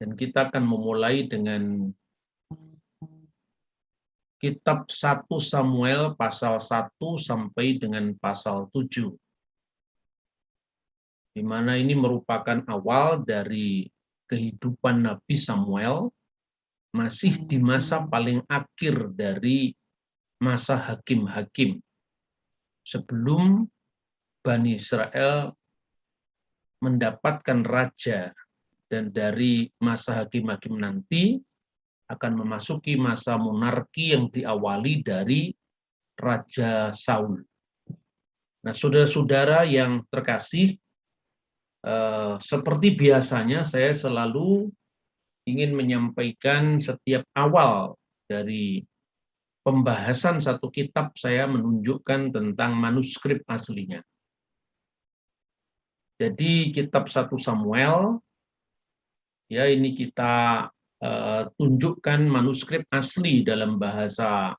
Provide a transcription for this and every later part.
Dan kita akan memulai dengan kitab 1 Samuel pasal 1 sampai dengan pasal 7. Di mana ini merupakan awal dari kehidupan Nabi Samuel, masih di masa paling akhir dari masa hakim-hakim. Sebelum Bani Israel mendapatkan raja, dan dari masa hakim-hakim nanti akan memasuki masa monarki yang diawali dari Raja Saul. Nah, saudara-saudara yang terkasih, seperti biasanya saya selalu ingin menyampaikan setiap awal dari pembahasan satu kitab, saya menunjukkan tentang manuskrip aslinya. Jadi kitab 1 Samuel, ya ini kita tunjukkan manuskrip asli dalam bahasa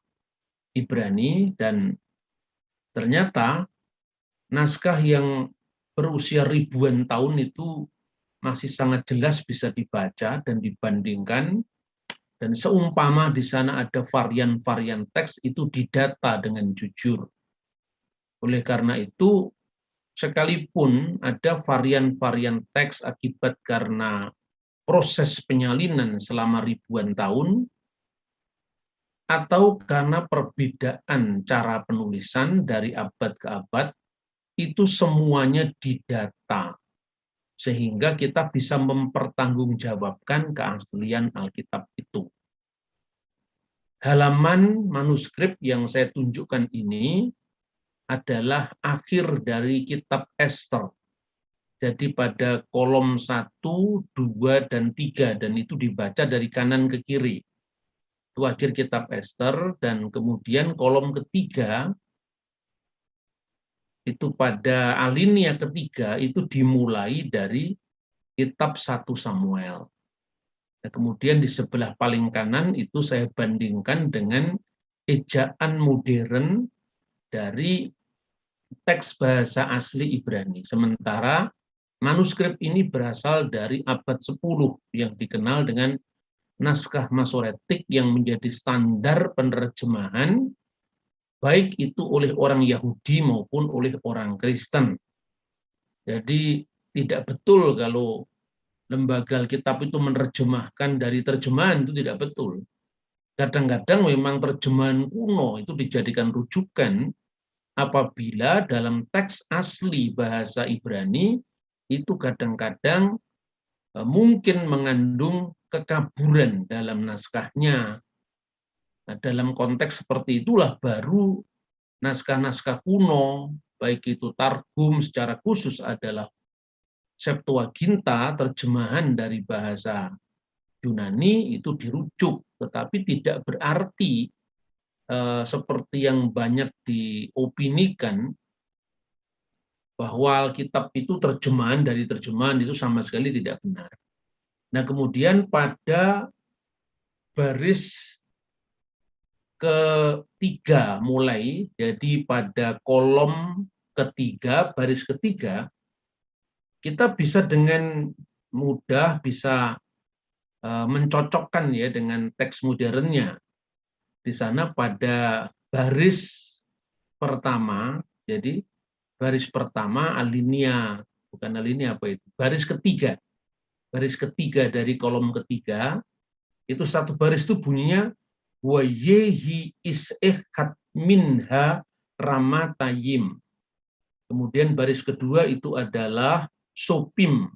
Ibrani, dan ternyata naskah yang berusia ribuan tahun itu masih sangat jelas bisa dibaca dan dibandingkan, dan seumpama di sana ada varian-varian teks itu didata dengan jujur. Oleh karena itu, sekalipun ada varian-varian teks akibat karena proses penyalinan selama ribuan tahun, atau karena perbedaan cara penulisan dari abad ke abad, itu semuanya didata, sehingga kita bisa mempertanggungjawabkan keaslian Alkitab itu. Halaman manuskrip yang saya tunjukkan ini adalah akhir dari kitab Ester. Jadi pada kolom 1, 2, dan 3, dan itu dibaca dari kanan ke kiri. Itu akhir kitab Ester, dan kemudian kolom ketiga, itu pada alinea ketiga, itu dimulai dari kitab 1 Samuel. Nah, kemudian di sebelah paling kanan itu saya bandingkan dengan ejaan modern dari teks bahasa asli Ibrani. Sementara manuskrip ini berasal dari abad 10 yang dikenal dengan naskah Masoretik, yang menjadi standar penerjemahan baik itu oleh orang Yahudi maupun oleh orang Kristen. Jadi tidak betul kalau lembaga Alkitab itu menerjemahkan dari terjemahan, itu tidak betul. Kadang-kadang memang terjemahan kuno itu dijadikan rujukan apabila dalam teks asli bahasa Ibrani itu kadang-kadang mungkin mengandung kekaburan dalam naskahnya. Nah, dalam konteks seperti itulah baru naskah-naskah kuno, baik itu Targum secara khusus adalah Septuaginta, terjemahan dari bahasa Yunani, itu dirujuk, tetapi tidak berarti seperti yang banyak diopinikan bahwa Alkitab itu terjemahan dari terjemahan, itu sama sekali tidak benar. Nah, kemudian pada baris ketiga mulai, jadi pada kolom ketiga, baris ketiga, kita bisa dengan mudah bisa mencocokkan ya dengan teks modernnya. Di sana pada baris pertama, jadi baris pertama alinea, bukan alinea apa itu, baris ketiga dari kolom ketiga, itu satu baris itu bunyinya wa yehi is'ihkat minha ramatayim. Kemudian baris kedua itu adalah sopim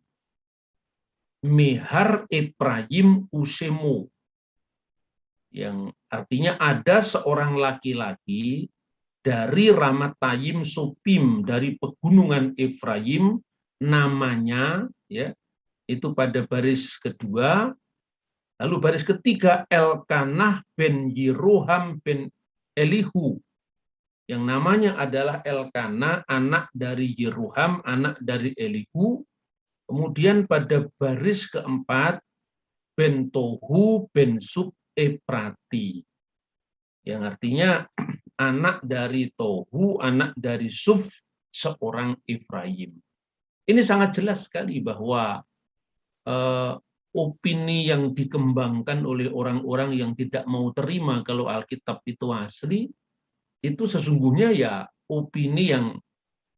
mehar Efraim usemu, yang artinya ada seorang laki-laki dari Ramatayim Sopim, dari pegunungan Efraim, namanya ya itu pada baris kedua. Lalu baris ketiga Elkanah ben Yeroham ben Elihu, yang namanya adalah Elkanah, anak dari Yeroham, anak dari Elihu. Kemudian pada baris keempat ben Tohu ben Sub Eprati, yang artinya anak dari Tohu, anak dari Suf, seorang Efraim. Ini sangat jelas sekali bahwa opini yang dikembangkan oleh orang-orang yang tidak mau terima kalau Alkitab itu asli, itu sesungguhnya ya opini yang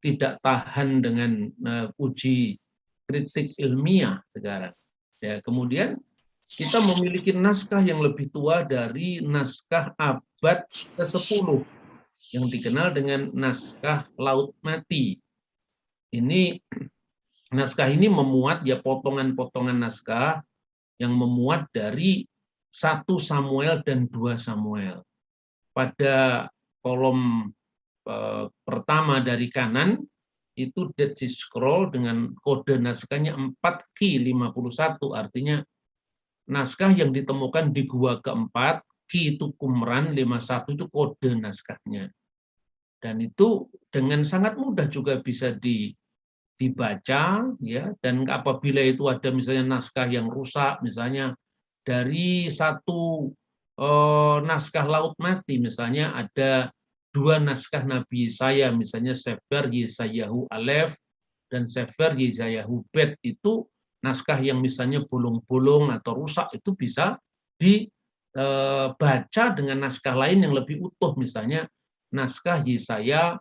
tidak tahan dengan uji kritik ilmiah sekarang. Ya, kemudian kita memiliki naskah yang lebih tua dari naskah abad ke-10 yang dikenal dengan naskah Laut Mati. Ini naskah ini memuat ya potongan-potongan naskah yang memuat dari 1 Samuel dan 2 Samuel. Pada kolom pertama dari kanan itu Dead Sea Scroll dengan kode naskahnya 4Q51, artinya naskah yang ditemukan di gua keempat, Ki itu Qumran 51 itu kode naskahnya. Dan itu dengan sangat mudah juga bisa dibaca, ya. Dan apabila itu ada misalnya naskah yang rusak, misalnya dari satu naskah Laut Mati, misalnya ada 2 naskah Nabi Yesaya, misalnya Sefer Yesayahu Alef dan Sefer Yesayahu Bet, itu naskah yang misalnya bolong-bolong atau rusak itu bisa dibaca dengan naskah lain yang lebih utuh, misalnya naskah Yesaya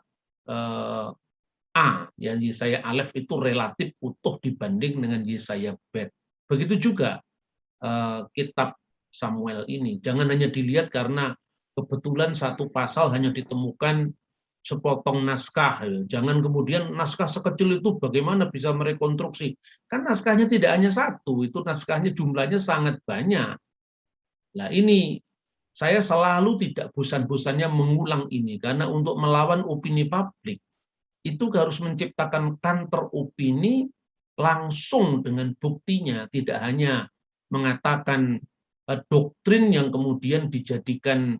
A, ya Yesaya Alef itu relatif utuh dibanding dengan Yesaya Bet. Begitu juga kitab Samuel ini. Jangan hanya dilihat karena kebetulan satu pasal hanya ditemukan sepotong naskah. Jangan kemudian naskah sekecil itu bagaimana bisa merekonstruksi. Kan naskahnya tidak hanya satu, itu naskahnya jumlahnya sangat banyak. Nah ini saya selalu tidak bosan-bosannya mengulang ini, karena untuk melawan opini publik, itu harus menciptakan counter opini langsung dengan buktinya, tidak hanya mengatakan doktrin yang kemudian dijadikan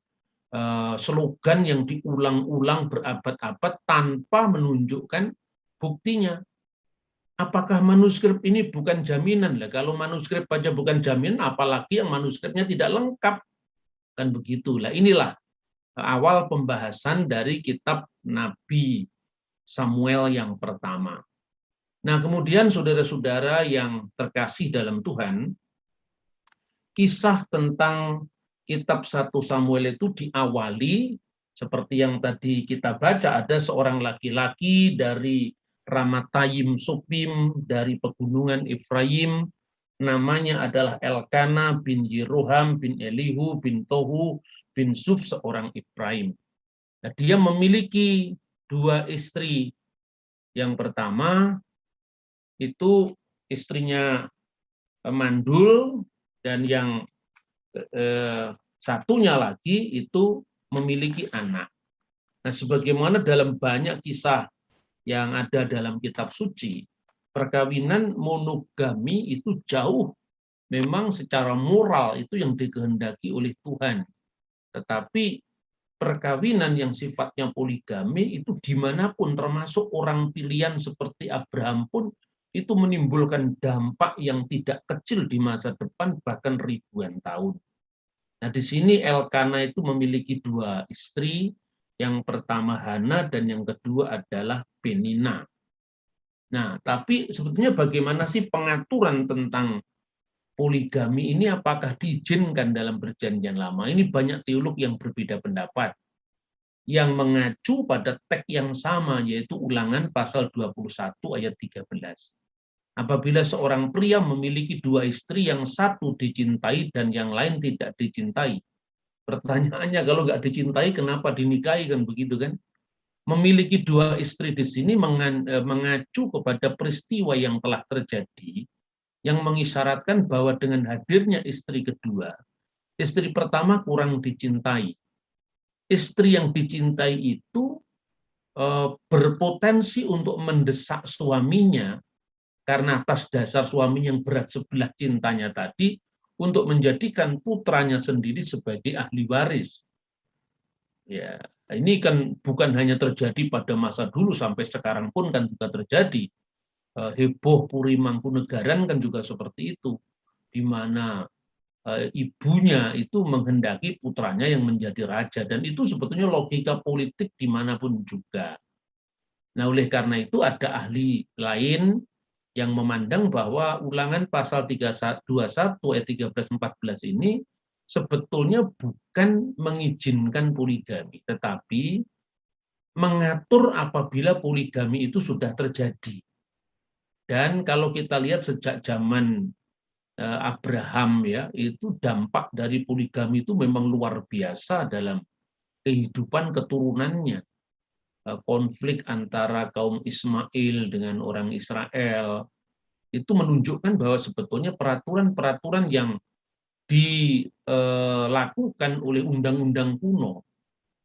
slogan yang diulang-ulang berabad-abad tanpa menunjukkan buktinya. Apakah manuskrip ini bukan jaminan? Lah, kalau manuskrip aja bukan jaminan, apalagi yang manuskripnya tidak lengkap. Kan begitulah. Inilah awal pembahasan dari kitab Nabi Samuel yang pertama. Nah, kemudian saudara-saudara yang terkasih dalam Tuhan, kisah tentang kitab 1 Samuel itu diawali seperti yang tadi kita baca, ada seorang laki-laki dari Ramatayim Supim, dari pegunungan Efraim, namanya adalah Elkana bin Yeroham bin Elihu bin Tohu bin Suf, seorang Efraim. Nah, dia memiliki 2 istri. Yang pertama itu istrinya mandul, dan yang satunya lagi itu memiliki anak. Nah, sebagaimana dalam banyak kisah yang ada dalam kitab suci, perkawinan monogami itu jauh memang secara moral itu yang dikehendaki oleh Tuhan. Tetapi perkawinan yang sifatnya poligami itu dimanapun, termasuk orang pilihan seperti Abraham pun, itu menimbulkan dampak yang tidak kecil di masa depan, bahkan ribuan tahun. Nah, di sini Elkana itu memiliki 2 istri, yang pertama Hana dan yang kedua adalah Penina. Nah, tapi sebetulnya bagaimana sih pengaturan tentang poligami ini, apakah diizinkan dalam Perjanjian Lama? Ini banyak teolog yang berbeda pendapat, yang mengacu pada teks yang sama, yaitu Ulangan pasal 21 ayat 13. Apabila seorang pria memiliki 2 istri, yang satu dicintai dan yang lain tidak dicintai. Pertanyaannya, kalau nggak dicintai, kenapa dinikahi, kan begitu kan? Memiliki 2 istri di sini mengacu kepada peristiwa yang telah terjadi, yang mengisyaratkan bahwa dengan hadirnya istri kedua, istri pertama kurang dicintai. Istri yang dicintai itu berpotensi untuk mendesak suaminya, karena atas dasar suami yang berat sebelah cintanya tadi, untuk menjadikan putranya sendiri sebagai ahli waris. Ya, ini kan bukan hanya terjadi pada masa dulu, sampai sekarang pun kan juga terjadi. Heboh Puri Mangkunegaran kan juga seperti itu, di mana ibunya itu menghendaki putranya yang menjadi raja, dan itu sebetulnya logika politik dimanapun juga. Nah, oleh karena itu ada ahli lain yang memandang bahwa ulangan pasal 321 ayat 13-14 ini sebetulnya bukan mengizinkan poligami, tetapi mengatur apabila poligami itu sudah terjadi. Dan kalau kita lihat sejak zaman Abraham ya, itu dampak dari poligami itu memang luar biasa dalam kehidupan keturunannya. Konflik antara kaum Ismail dengan orang Israel itu menunjukkan bahwa sebetulnya peraturan-peraturan yang dilakukan oleh undang-undang kuno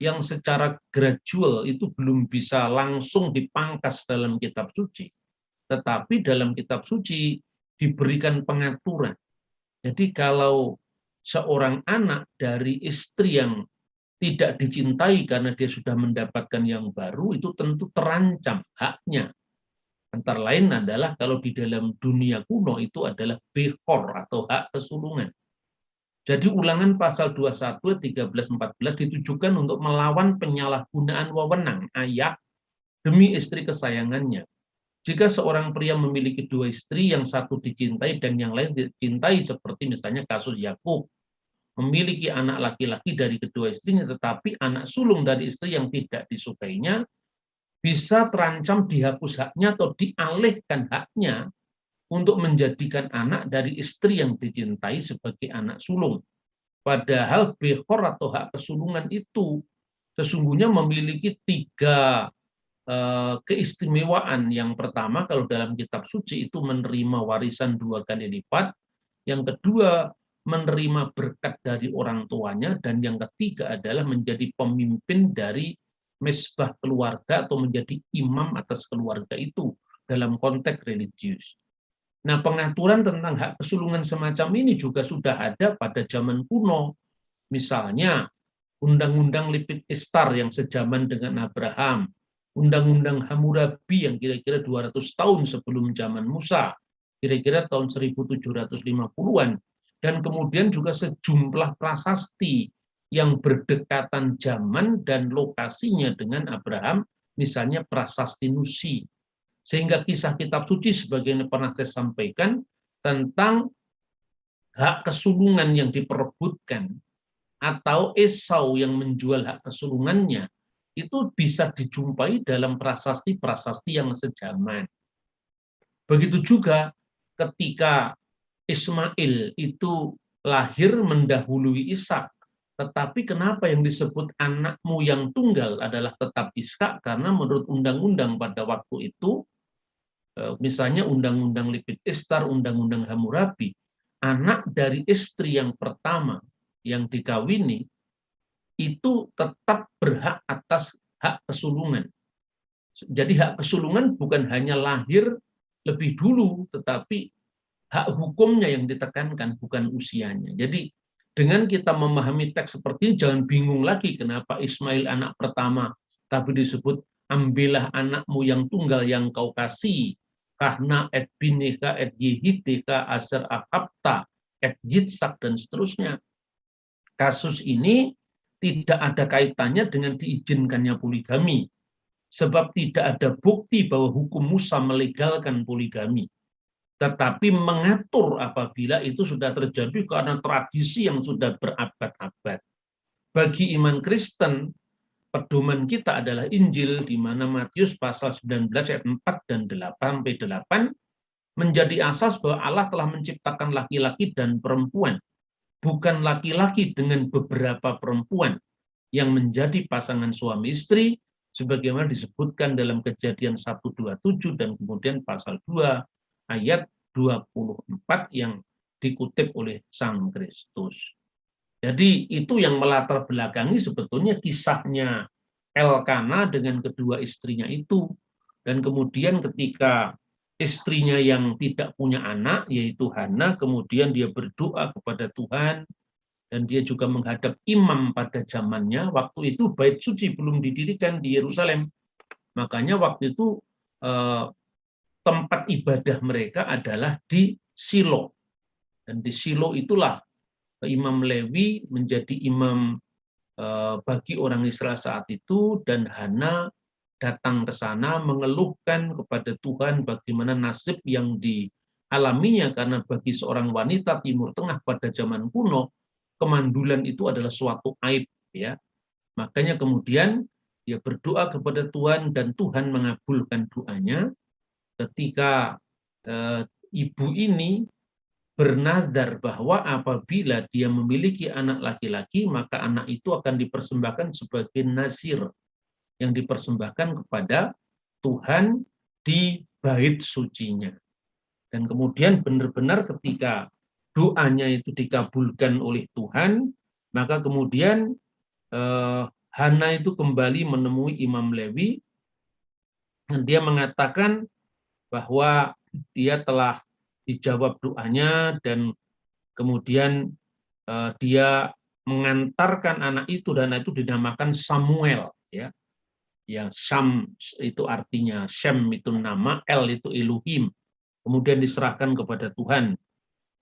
yang secara gradual itu belum bisa langsung dipangkas dalam kitab suci, tetapi dalam kitab suci diberikan pengaturan. Jadi kalau seorang anak dari istri yang tidak dicintai karena dia sudah mendapatkan yang baru, itu tentu terancam haknya. Antara lain adalah kalau di dalam dunia kuno itu adalah bechor atau hak kesulungan. Jadi ulangan pasal 21, 13, 14 ditujukan untuk melawan penyalahgunaan wewenang ayah demi istri kesayangannya. Jika seorang pria memiliki dua istri, yang satu dicintai dan yang lain dicintai, seperti misalnya kasus Yakub, memiliki anak laki-laki dari kedua istrinya, tetapi anak sulung dari istri yang tidak disukainya, bisa terancam dihapus haknya atau dialihkan haknya untuk menjadikan anak dari istri yang dicintai sebagai anak sulung. Padahal bechor atau hak kesulungan itu sesungguhnya memiliki tiga keistimewaan. Yang pertama, kalau dalam kitab suci itu menerima warisan 2 kali lipat. Yang kedua, menerima berkat dari orang tuanya. Dan yang ketiga adalah menjadi pemimpin dari mesbah keluarga atau menjadi imam atas keluarga itu dalam konteks religius. Nah, pengaturan tentang hak kesulungan semacam ini juga sudah ada pada zaman kuno. Misalnya, Undang-Undang Lipit Ishtar yang sejaman dengan Abraham, Undang-Undang Hammurabi yang kira-kira 200 tahun sebelum zaman Musa, kira-kira tahun 1750-an, dan kemudian juga sejumlah prasasti yang berdekatan zaman dan lokasinya dengan Abraham, misalnya prasasti Nusi. Sehingga kisah kitab suci sebagaimana pernah saya sampaikan tentang hak kesulungan yang diperebutkan atau Esau yang menjual hak kesulungannya, itu bisa dijumpai dalam prasasti-prasasti yang sejaman. Begitu juga ketika Ismail itu lahir mendahului Ishak, tetapi kenapa yang disebut anakmu yang tunggal adalah tetap Ishak? Karena menurut undang-undang pada waktu itu, misalnya Undang-Undang Lipit Ishtar, Undang-Undang Hammurabi, anak dari istri yang pertama yang dikawini itu tetap berhak atas hak kesulungan. Jadi hak kesulungan bukan hanya lahir lebih dulu, tetapi hak hukumnya yang ditekankan, bukan usianya. Jadi dengan kita memahami teks seperti ini, jangan bingung lagi kenapa Ismail anak pertama, tapi disebut ambillah anakmu yang tunggal yang kau kasih, karena et bineka et yehiteka aser akapta et yitsak dan seterusnya. Kasus ini tidak ada kaitannya dengan diizinkannya poligami, sebab tidak ada bukti bahwa hukum Musa melegalkan poligami, tetapi mengatur apabila itu sudah terjadi karena tradisi yang sudah berabad-abad. Bagi iman Kristen, pedoman kita adalah Injil, di mana Matius pasal 19 ayat 4 dan 8 menjadi asas bahwa Allah telah menciptakan laki-laki dan perempuan, bukan laki-laki dengan beberapa perempuan yang menjadi pasangan suami istri, sebagaimana disebutkan dalam Kejadian 1:27 dan kemudian pasal 2 ayat 24 yang dikutip oleh Sang Kristus. Jadi itu yang melatar belakangi sebetulnya kisahnya Elkana dengan kedua istrinya itu. Dan kemudian ketika istrinya yang tidak punya anak, yaitu Hana, kemudian dia berdoa kepada Tuhan, dan dia juga menghadap imam pada zamannya. Waktu itu bait suci belum didirikan di Yerusalem. Makanya waktu itu tempat ibadah mereka adalah di Silo. Dan di Silo itulah Imam Lewi menjadi imam bagi orang Israel saat itu, dan Hana datang ke sana mengeluhkan kepada Tuhan bagaimana nasib yang dialaminya, karena bagi seorang wanita Timur Tengah pada zaman kuno kemandulan itu adalah suatu aib, ya. Makanya kemudian dia berdoa kepada Tuhan dan Tuhan mengabulkan doanya ketika ibu ini bernazar bahwa apabila dia memiliki anak laki-laki, maka anak itu akan dipersembahkan sebagai nazir yang dipersembahkan kepada Tuhan di bait sucinya. Dan kemudian benar-benar ketika doanya itu dikabulkan oleh Tuhan, maka kemudian Hana itu kembali menemui Imam Lewi dan dia mengatakan bahwa dia telah dijawab doanya dan kemudian dia mengantarkan anak itu dan anak itu dinamakan Samuel, ya. Yang Sam itu artinya Shem itu nama, El itu Elohim. Kemudian diserahkan kepada Tuhan.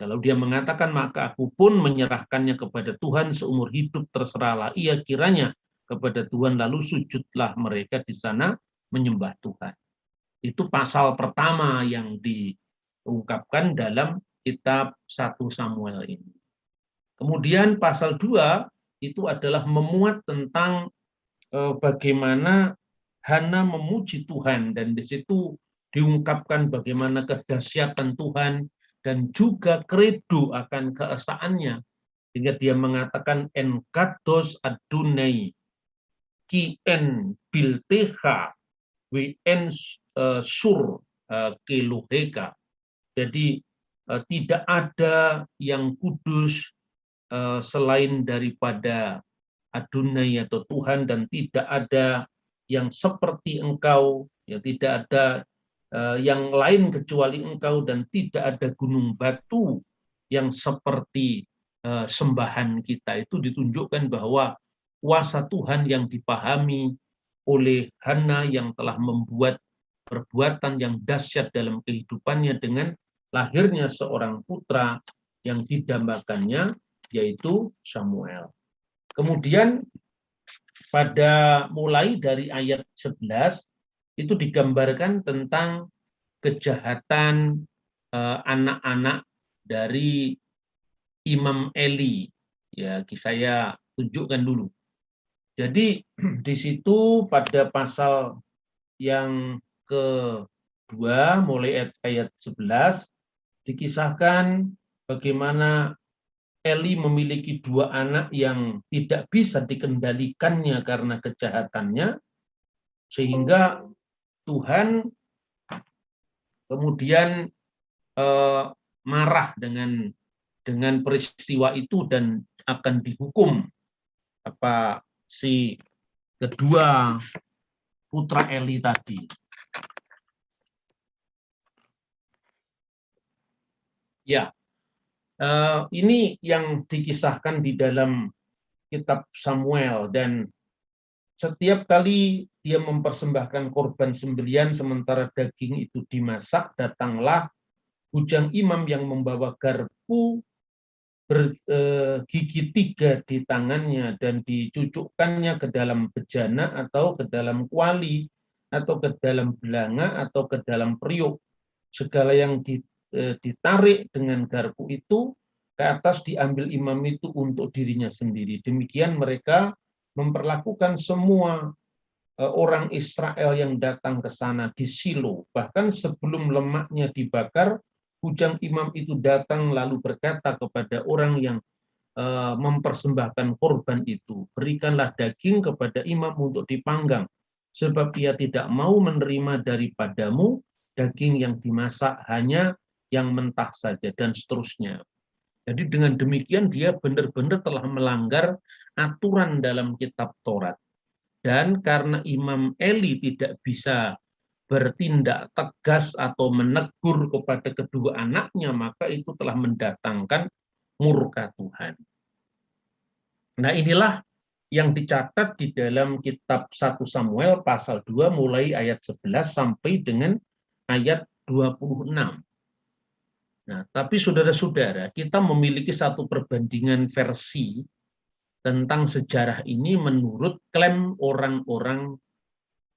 Kalau dia mengatakan maka aku pun menyerahkannya kepada Tuhan seumur hidup, terserahlah ia kiranya kepada Tuhan, lalu sujudlah mereka di sana menyembah Tuhan. Itu pasal pertama yang diungkapkan dalam kitab 1 Samuel ini. Kemudian pasal 2 itu adalah memuat tentang bagaimana Hana memuji Tuhan, dan di situ diungkapkan bagaimana kedahsyatan Tuhan dan juga kredo akan keesaannya, sehingga dia mengatakan enkados adunai ki en bilteha wn sur keluheka. Jadi tidak ada yang kudus selain daripada Adonai atau Tuhan, dan tidak ada yang seperti engkau, ya, tidak ada yang lain kecuali engkau, dan tidak ada gunung batu yang seperti sembahan kita. Itu ditunjukkan bahwa kuasa Tuhan yang dipahami oleh Hana yang telah membuat perbuatan yang dahsyat dalam kehidupannya dengan lahirnya seorang putra yang didambakannya, yaitu Samuel. Kemudian pada mulai dari ayat 11 itu digambarkan tentang kejahatan anak-anak dari Imam Eli. Ya, saya tunjukkan dulu. Jadi di situ pada pasal yang kedua mulai ayat 11 dikisahkan bagaimana Eli memiliki 2 anak yang tidak bisa dikendalikannya karena kejahatannya, sehingga Tuhan kemudian marah dengan peristiwa itu dan akan dihukum si kedua putra Eli tadi. Ya. Ini yang dikisahkan di dalam kitab Samuel, dan setiap kali dia mempersembahkan korban sembelian sementara daging itu dimasak, datanglah bujang imam yang membawa garpu bergigi 3 di tangannya dan dicucukkannya ke dalam bejana atau ke dalam kuali atau ke dalam belanga atau ke dalam periuk. Segala yang ditarik dengan garpu itu ke atas diambil imam itu untuk dirinya sendiri. Demikian mereka memperlakukan semua orang Israel yang datang ke sana di Silo. Bahkan sebelum lemaknya dibakar, bujang imam itu datang lalu berkata kepada orang yang mempersembahkan korban itu, berikanlah daging kepada imam untuk dipanggang, sebab ia tidak mau menerima daripadamu daging yang dimasak, hanya yang mentah saja, dan seterusnya. Jadi dengan demikian dia benar-benar telah melanggar aturan dalam kitab Taurat. Dan karena Imam Eli tidak bisa bertindak tegas atau menegur kepada kedua anaknya, maka itu telah mendatangkan murka Tuhan. Nah, inilah yang dicatat di dalam kitab 1 Samuel pasal 2 mulai ayat 11 sampai dengan ayat 26. Nah, tapi saudara-saudara, kita memiliki satu perbandingan versi tentang sejarah ini menurut klaim orang-orang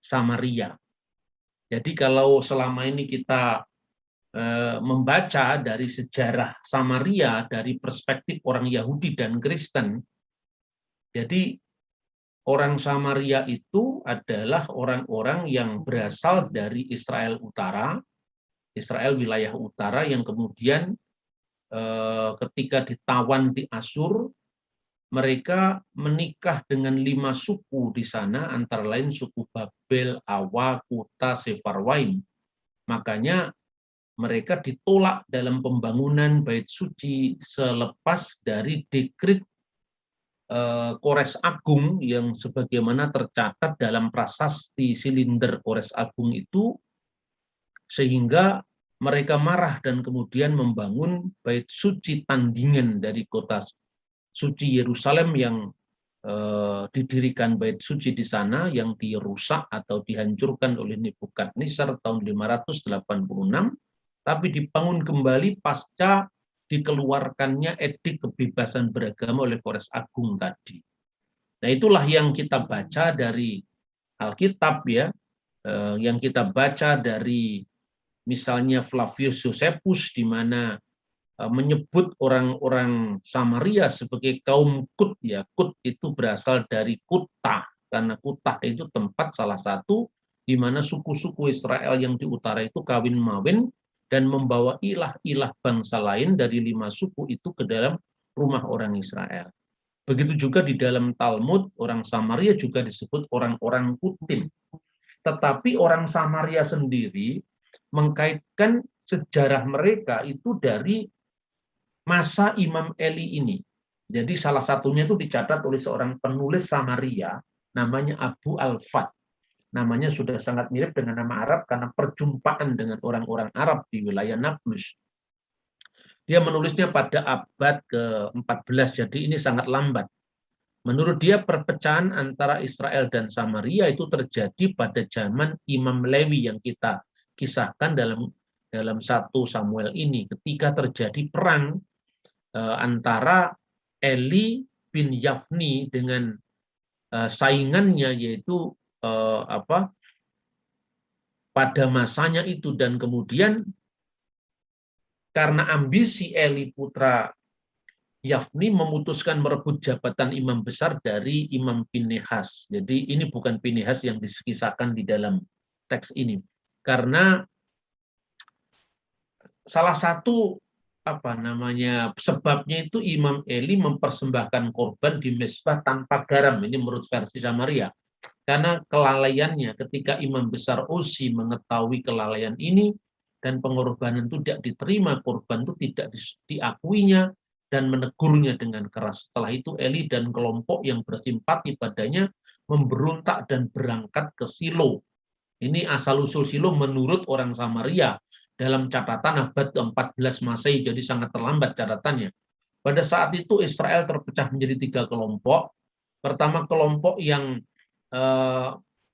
Samaria. Jadi kalau selama ini kita membaca dari sejarah Samaria dari perspektif orang Yahudi dan Kristen, jadi orang Samaria itu adalah orang-orang yang berasal dari Israel Utara, Israel wilayah utara yang kemudian ketika ditawan di Asyur, mereka menikah dengan 5 suku di sana, antara lain suku Babel, Awa, Kuta, Sefarwaim. Makanya mereka ditolak dalam pembangunan bait suci selepas dari dekrit Kores Agung yang sebagaimana tercatat dalam prasasti Silinder Kores Agung itu, sehingga mereka marah dan kemudian membangun bait suci tandingan dari kota suci Yerusalem yang didirikan bait suci di sana yang dirusak atau dihancurkan oleh Nebukadnezar tahun 586, tapi dibangun kembali pasca dikeluarkannya edik kebebasan beragama oleh Kores Agung tadi. Nah, itulah yang kita baca dari Alkitab ya, yang kita baca dari misalnya Flavius Josephus di mana menyebut orang-orang Samaria sebagai kaum Kut ya. Kut itu berasal dari Kutah, karena Kutah itu tempat salah satu di mana suku-suku Israel yang di utara itu kawin-mawin dan membawa ilah-ilah bangsa lain dari 5 suku itu ke dalam rumah orang Israel. Begitu juga di dalam Talmud, orang Samaria juga disebut orang-orang Kutim. Tetapi orang Samaria sendiri mengkaitkan sejarah mereka itu dari masa Imam Eli ini. Jadi salah satunya itu dicatat oleh seorang penulis Samaria, namanya Abu Al-Fat. Namanya sudah sangat mirip dengan nama Arab karena perjumpaan dengan orang-orang Arab di wilayah Nablus. Dia menulisnya pada abad ke-14, jadi ini sangat lambat. Menurut dia perpecahan antara Israel dan Samaria itu terjadi pada zaman Imam Lewi yang kita kisahkan dalam 1 Samuel ini, ketika terjadi perang antara Eli bin Yafni dengan saingannya, yaitu pada masanya itu, dan kemudian karena ambisi Eli putra Yafni memutuskan merebut jabatan imam besar dari Imam Pinehas. Jadi ini bukan Pinehas yang dikisahkan di dalam teks ini. Karena salah satu sebabnya itu Imam Eli mempersembahkan korban di mezbah tanpa garam. Ini menurut versi Samaria. Karena kelalaiannya, ketika imam besar Uzi mengetahui kelalaian ini dan pengorbanan itu tidak diterima, korban itu tidak diakuinya dan menegurnya dengan keras. Setelah itu Eli dan kelompok yang bersimpati padanya memberontak dan berangkat ke Silo. Ini asal-usul Silo menurut orang Samaria dalam catatan abad ke-14 Masehi, jadi sangat terlambat catatannya. Pada saat itu Israel terpecah menjadi 3 kelompok. Pertama, kelompok yang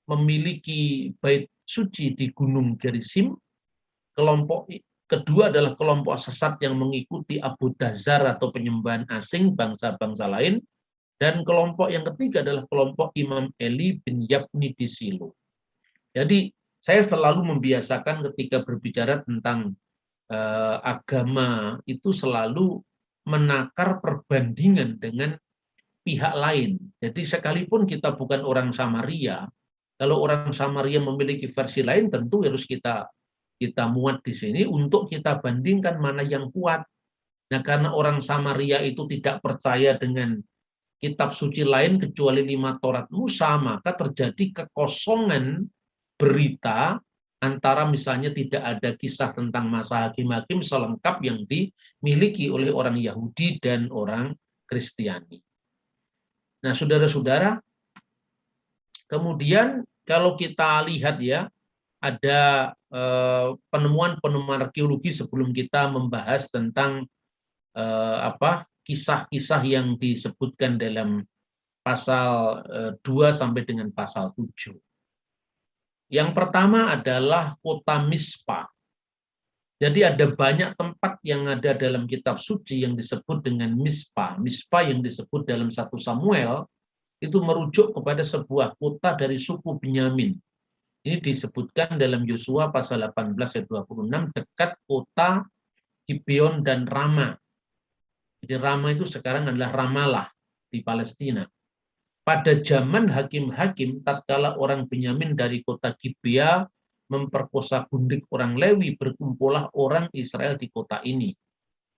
memiliki bait suci di Gunung Gerizim. Kelompok kedua adalah kelompok sesat yang mengikuti Abu Dazar atau penyembahan asing bangsa-bangsa lain. Dan kelompok yang ketiga adalah kelompok Imam Eli bin Yafni di Silo. Jadi saya selalu membiasakan ketika berbicara tentang agama itu selalu menakar perbandingan dengan pihak lain. Jadi sekalipun kita bukan orang Samaria, kalau orang Samaria memiliki versi lain tentu harus kita muat di sini untuk kita bandingkan mana yang kuat. Nah, karena orang Samaria itu tidak percaya dengan kitab suci lain kecuali 5 Taurat Musa, maka terjadi kekosongan berita antara misalnya tidak ada kisah tentang masa hakim-hakim selengkap yang dimiliki oleh orang Yahudi dan orang Kristiani. Nah, saudara-saudara, kemudian kalau kita lihat ya, ada penemuan-penemuan arkeologi sebelum kita membahas tentang kisah-kisah yang disebutkan dalam pasal 2 sampai dengan pasal 7. Yang pertama adalah kota Mispa. Jadi ada banyak tempat yang ada dalam kitab suci yang disebut dengan Mispa. Mispa yang disebut dalam 1 Samuel itu merujuk kepada sebuah kota dari suku Benyamin. Ini disebutkan dalam Yosua pasal 18 ayat 26 dekat kota Gibeon dan Rama. Jadi Rama itu sekarang adalah Ramallah di Palestina. Pada zaman hakim-hakim, tatkala orang Benyamin dari kota Gibea memperkosa gundik orang Lewi, berkumpullah orang Israel di kota ini.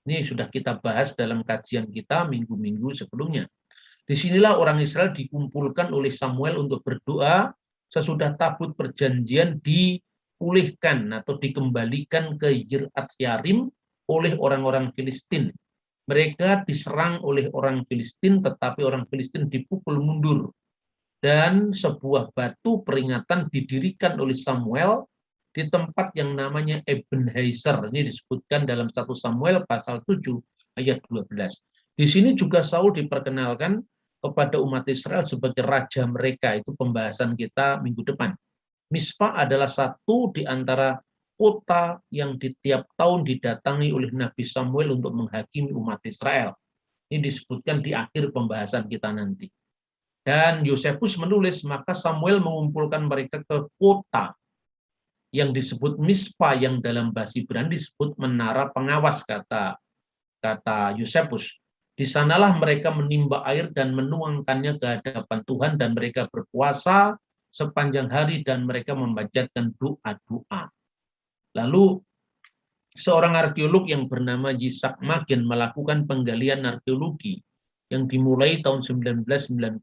Ini sudah kita bahas dalam kajian kita minggu-minggu sebelumnya. Disinilah orang Israel dikumpulkan oleh Samuel untuk berdoa sesudah tabut perjanjian dipulihkan atau dikembalikan ke Kiriat Yarim oleh orang-orang Filistin. Mereka diserang oleh orang Filistin, tetapi orang Filistin dipukul mundur. Dan sebuah batu peringatan didirikan oleh Samuel di tempat yang namanya Ebenezer. Ini disebutkan dalam 1 Samuel pasal 7 ayat 12. Di sini juga Saul diperkenalkan kepada umat Israel sebagai raja mereka. Itu pembahasan kita minggu depan. Mispa adalah satu di antara kota yang di tiap tahun didatangi oleh Nabi Samuel untuk menghakimi umat Israel. Ini disebutkan di akhir pembahasan kita nanti. Dan Yosefus menulis, maka Samuel mengumpulkan mereka ke kota yang disebut Mispa, yang dalam bahasa Ibrani disebut menara pengawas, kata Yosefus. Di sanalah mereka menimba air dan menuangkannya ke hadapan Tuhan, dan mereka berpuasa sepanjang hari dan mereka memanjatkan doa-doa. Lalu seorang arkeolog yang bernama Yitzhak Magin melakukan penggalian arkeologi yang dimulai tahun 1992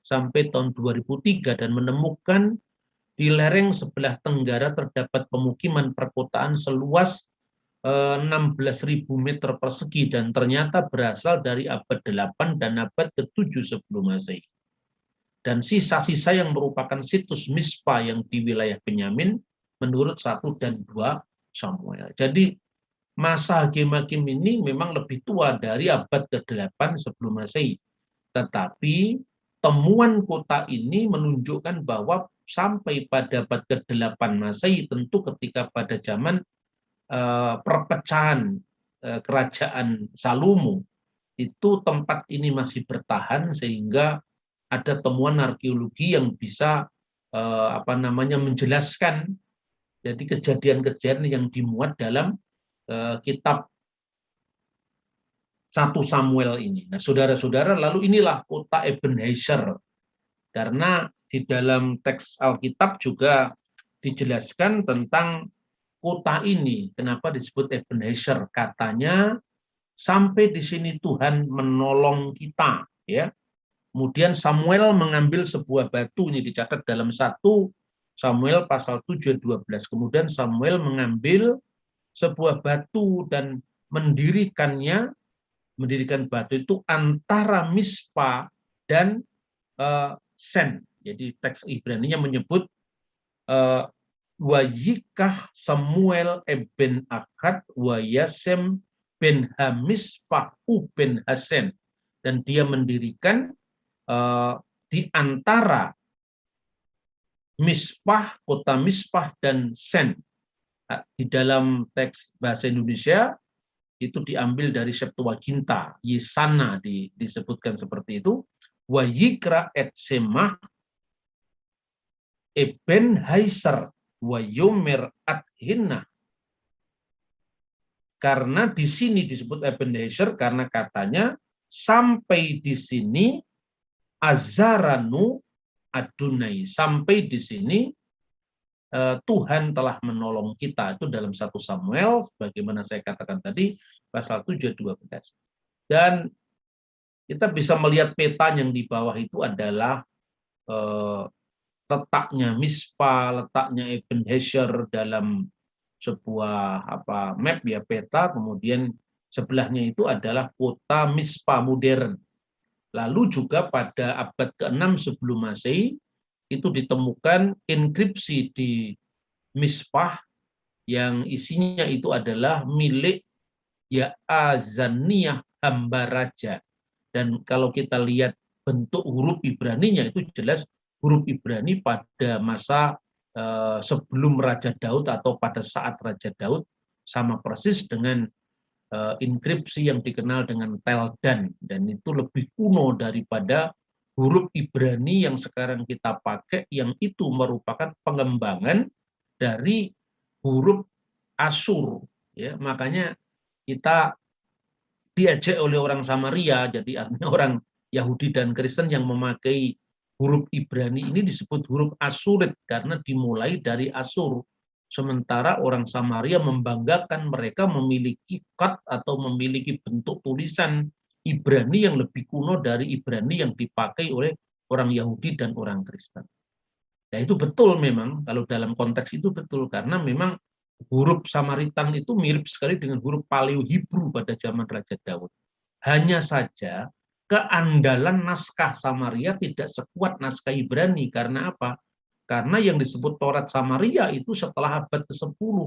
sampai tahun 2003 dan menemukan di lereng sebelah tenggara terdapat pemukiman perkotaan seluas 16.000 meter persegi dan ternyata berasal dari abad 8 dan abad ke-7 sebelum Masehi. Dan sisa-sisa yang merupakan situs Mispa yang di wilayah Benyamin menurut 1 dan 2 Samuel. Jadi masa hakim-hakim ini memang lebih tua dari abad ke-8 sebelum Masehi. Tetapi temuan kota ini menunjukkan bahwa sampai pada abad ke-8 Masehi, tentu ketika pada zaman perpecahan kerajaan Salomo, itu tempat ini masih bertahan sehingga ada temuan arkeologi yang bisa menjelaskan jadi kejadian-kejadian yang dimuat dalam kitab 1 Samuel ini. Nah, saudara-saudara, lalu inilah kota Ebenezer. Karena di dalam teks Alkitab juga dijelaskan tentang kota ini. Kenapa disebut Ebenezer? Katanya sampai di sini Tuhan menolong kita, ya. Kemudian Samuel mengambil sebuah batu, ini dicatat dalam 1 Samuel pasal 7 12. Kemudian Samuel mengambil sebuah batu dan mendirikan batu itu antara Mispa dan Sen. Jadi teks Ibrani-nya menyebut Wayikah Samuel eben Akad Wayasem ben Hamispa ben Hasen, dan dia mendirikan di antara Mispah, kota Mispah dan Sen. Di dalam teks bahasa Indonesia itu diambil dari Septuaginta, Yesana disebutkan seperti itu. Wayikra et semah eben haiser wayomer at hinna. Karena di sini disebut Ebenezer karena katanya sampai di sini Azaranu Adonai, sampai di sini Tuhan telah menolong kita. Itu dalam 1 Samuel, bagaimana saya katakan tadi, pasal 7 12. Dan kita bisa melihat peta yang di bawah itu adalah letaknya Mispa, letaknya Ebenezer dalam sebuah map, ya, peta. Kemudian sebelahnya itu adalah kota Mispa modern. Lalu juga pada abad ke-6 sebelum Masehi itu ditemukan inskripsi di Mispah yang isinya itu adalah milik Yaazaniyah, hamba raja. Dan kalau kita lihat bentuk huruf Ibraninya itu jelas huruf Ibrani pada masa sebelum Raja Daud atau pada saat Raja Daud, sama persis dengan inskripsi yang dikenal dengan Teldan, dan itu lebih kuno daripada huruf Ibrani yang sekarang kita pakai, yang itu merupakan pengembangan dari huruf Asyur. Ya, makanya kita diajak oleh orang Samaria, jadi artinya orang Yahudi dan Kristen yang memakai huruf Ibrani ini disebut huruf Asyurit karena dimulai dari Asyur. Sementara orang Samaria membanggakan mereka memiliki khat atau memiliki bentuk tulisan Ibrani yang lebih kuno dari Ibrani yang dipakai oleh orang Yahudi dan orang Kristen. Nah itu betul memang, kalau dalam konteks itu betul, karena memang huruf Samaritan itu mirip sekali dengan huruf Paleo Hebrew pada zaman Raja Daud. Hanya saja keandalan naskah Samaria tidak sekuat naskah Ibrani. Karena apa? Karena yang disebut Taurat Samaria itu setelah abad ke-10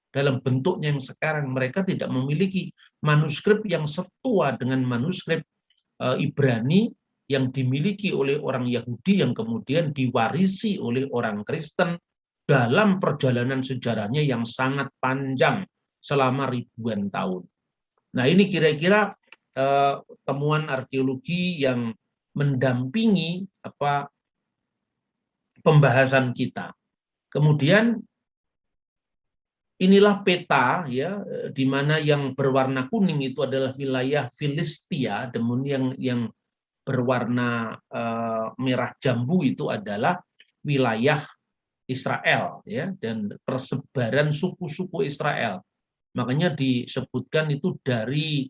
dalam bentuknya yang sekarang, mereka tidak memiliki manuskrip yang setua dengan manuskrip Ibrani yang dimiliki oleh orang Yahudi yang kemudian diwarisi oleh orang Kristen dalam perjalanan sejarahnya yang sangat panjang selama ribuan tahun. Nah ini kira-kira temuan arkeologi yang mendampingi pembahasan kita. Kemudian inilah peta ya, di mana yang berwarna kuning itu adalah wilayah Filistia, dan yang berwarna merah jambu itu adalah wilayah Israel ya, dan persebaran suku-suku Israel. Makanya disebutkan itu dari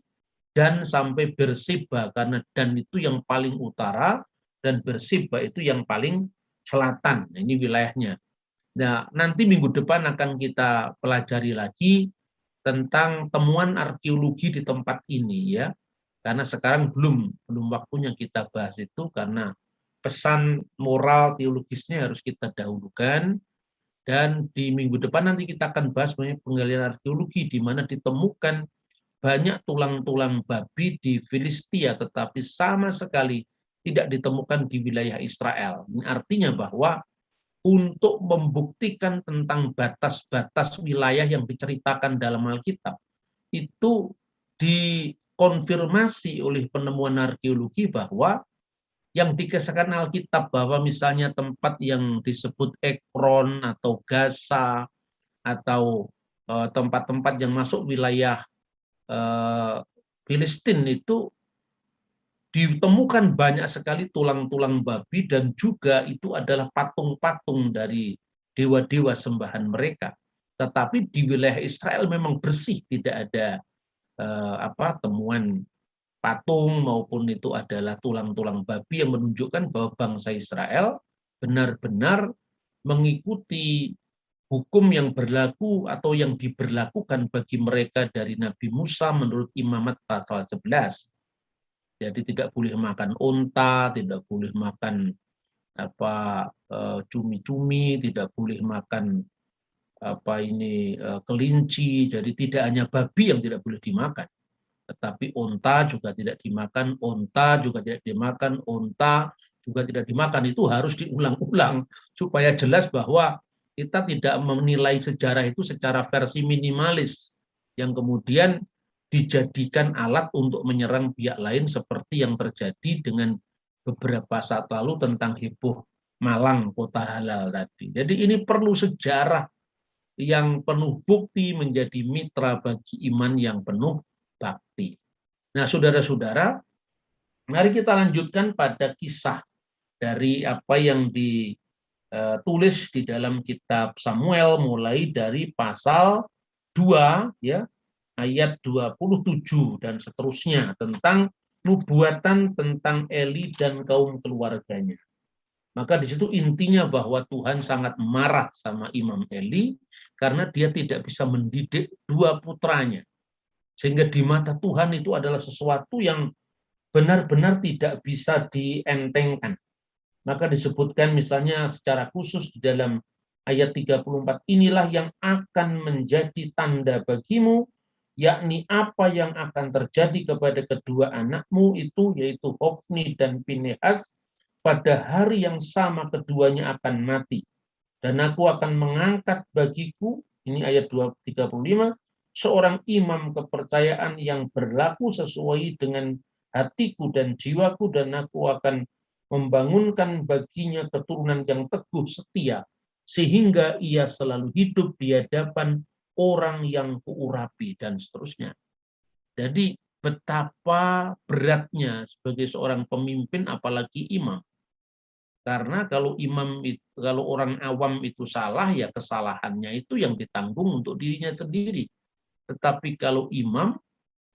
Dan sampai Berseba, karena Dan itu yang paling utara dan Berseba itu yang paling selatan. Nah, ini wilayahnya. Nah, nanti minggu depan akan kita pelajari lagi tentang temuan arkeologi di tempat ini ya. Karena sekarang belum waktunya kita bahas itu, karena pesan moral teologisnya harus kita dahulukan. Dan di minggu depan nanti kita akan bahas penggalian arkeologi di mana ditemukan banyak tulang-tulang babi di Filistia, tetapi sama sekali tidak ditemukan di wilayah Israel. Ini artinya bahwa untuk membuktikan tentang batas-batas wilayah yang diceritakan dalam Alkitab, itu dikonfirmasi oleh penemuan arkeologi bahwa yang dikisahkan Alkitab bahwa misalnya tempat yang disebut Ekron atau Gaza atau tempat-tempat yang masuk wilayah Filistin itu ditemukan banyak sekali tulang-tulang babi, dan juga itu adalah patung-patung dari dewa-dewa sembahan mereka. Tetapi di wilayah Israel memang bersih, tidak ada temuan patung maupun itu adalah tulang-tulang babi, yang menunjukkan bahwa bangsa Israel benar-benar mengikuti hukum yang berlaku atau yang diberlakukan bagi mereka dari Nabi Musa menurut Imamat pasal 11. Jadi tidak boleh makan unta, tidak boleh makan cumi-cumi, tidak boleh makan kelinci. Jadi tidak hanya babi yang tidak boleh dimakan, tetapi unta juga tidak dimakan, unta juga tidak dimakan, unta juga tidak dimakan. Itu harus diulang-ulang supaya jelas bahwa kita tidak menilai sejarah itu secara versi minimalis yang kemudian dijadikan alat untuk menyerang pihak lain, seperti yang terjadi dengan beberapa saat lalu tentang heboh Malang kota halal tadi. Jadi ini perlu sejarah yang penuh bukti menjadi mitra bagi iman yang penuh bakti. Nah, saudara-saudara, mari kita lanjutkan pada kisah dari apa yang ditulis di dalam kitab Samuel, mulai dari pasal 2 ya, ayat 27 dan seterusnya, tentang nubuatan tentang Eli dan kaum keluarganya. Maka di situ intinya bahwa Tuhan sangat marah sama Imam Eli karena dia tidak bisa mendidik dua putranya. Sehingga di mata Tuhan itu adalah sesuatu yang benar-benar tidak bisa dientengkan. Maka disebutkan misalnya secara khusus di dalam ayat 34, inilah yang akan menjadi tanda bagimu, yakni apa yang akan terjadi kepada kedua anakmu itu, yaitu Hofni dan Pinehas, pada hari yang sama keduanya akan mati. Dan aku akan mengangkat bagiku, ini ayat 35, seorang imam kepercayaan yang berlaku sesuai dengan hatiku dan jiwaku, dan aku akan membangunkan baginya keturunan yang teguh setia, sehingga ia selalu hidup di hadapan orang yang kuurapi, dan seterusnya. Jadi betapa beratnya sebagai seorang pemimpin, apalagi imam. Karena kalau orang awam itu salah, ya kesalahannya itu yang ditanggung untuk dirinya sendiri. Tetapi kalau imam,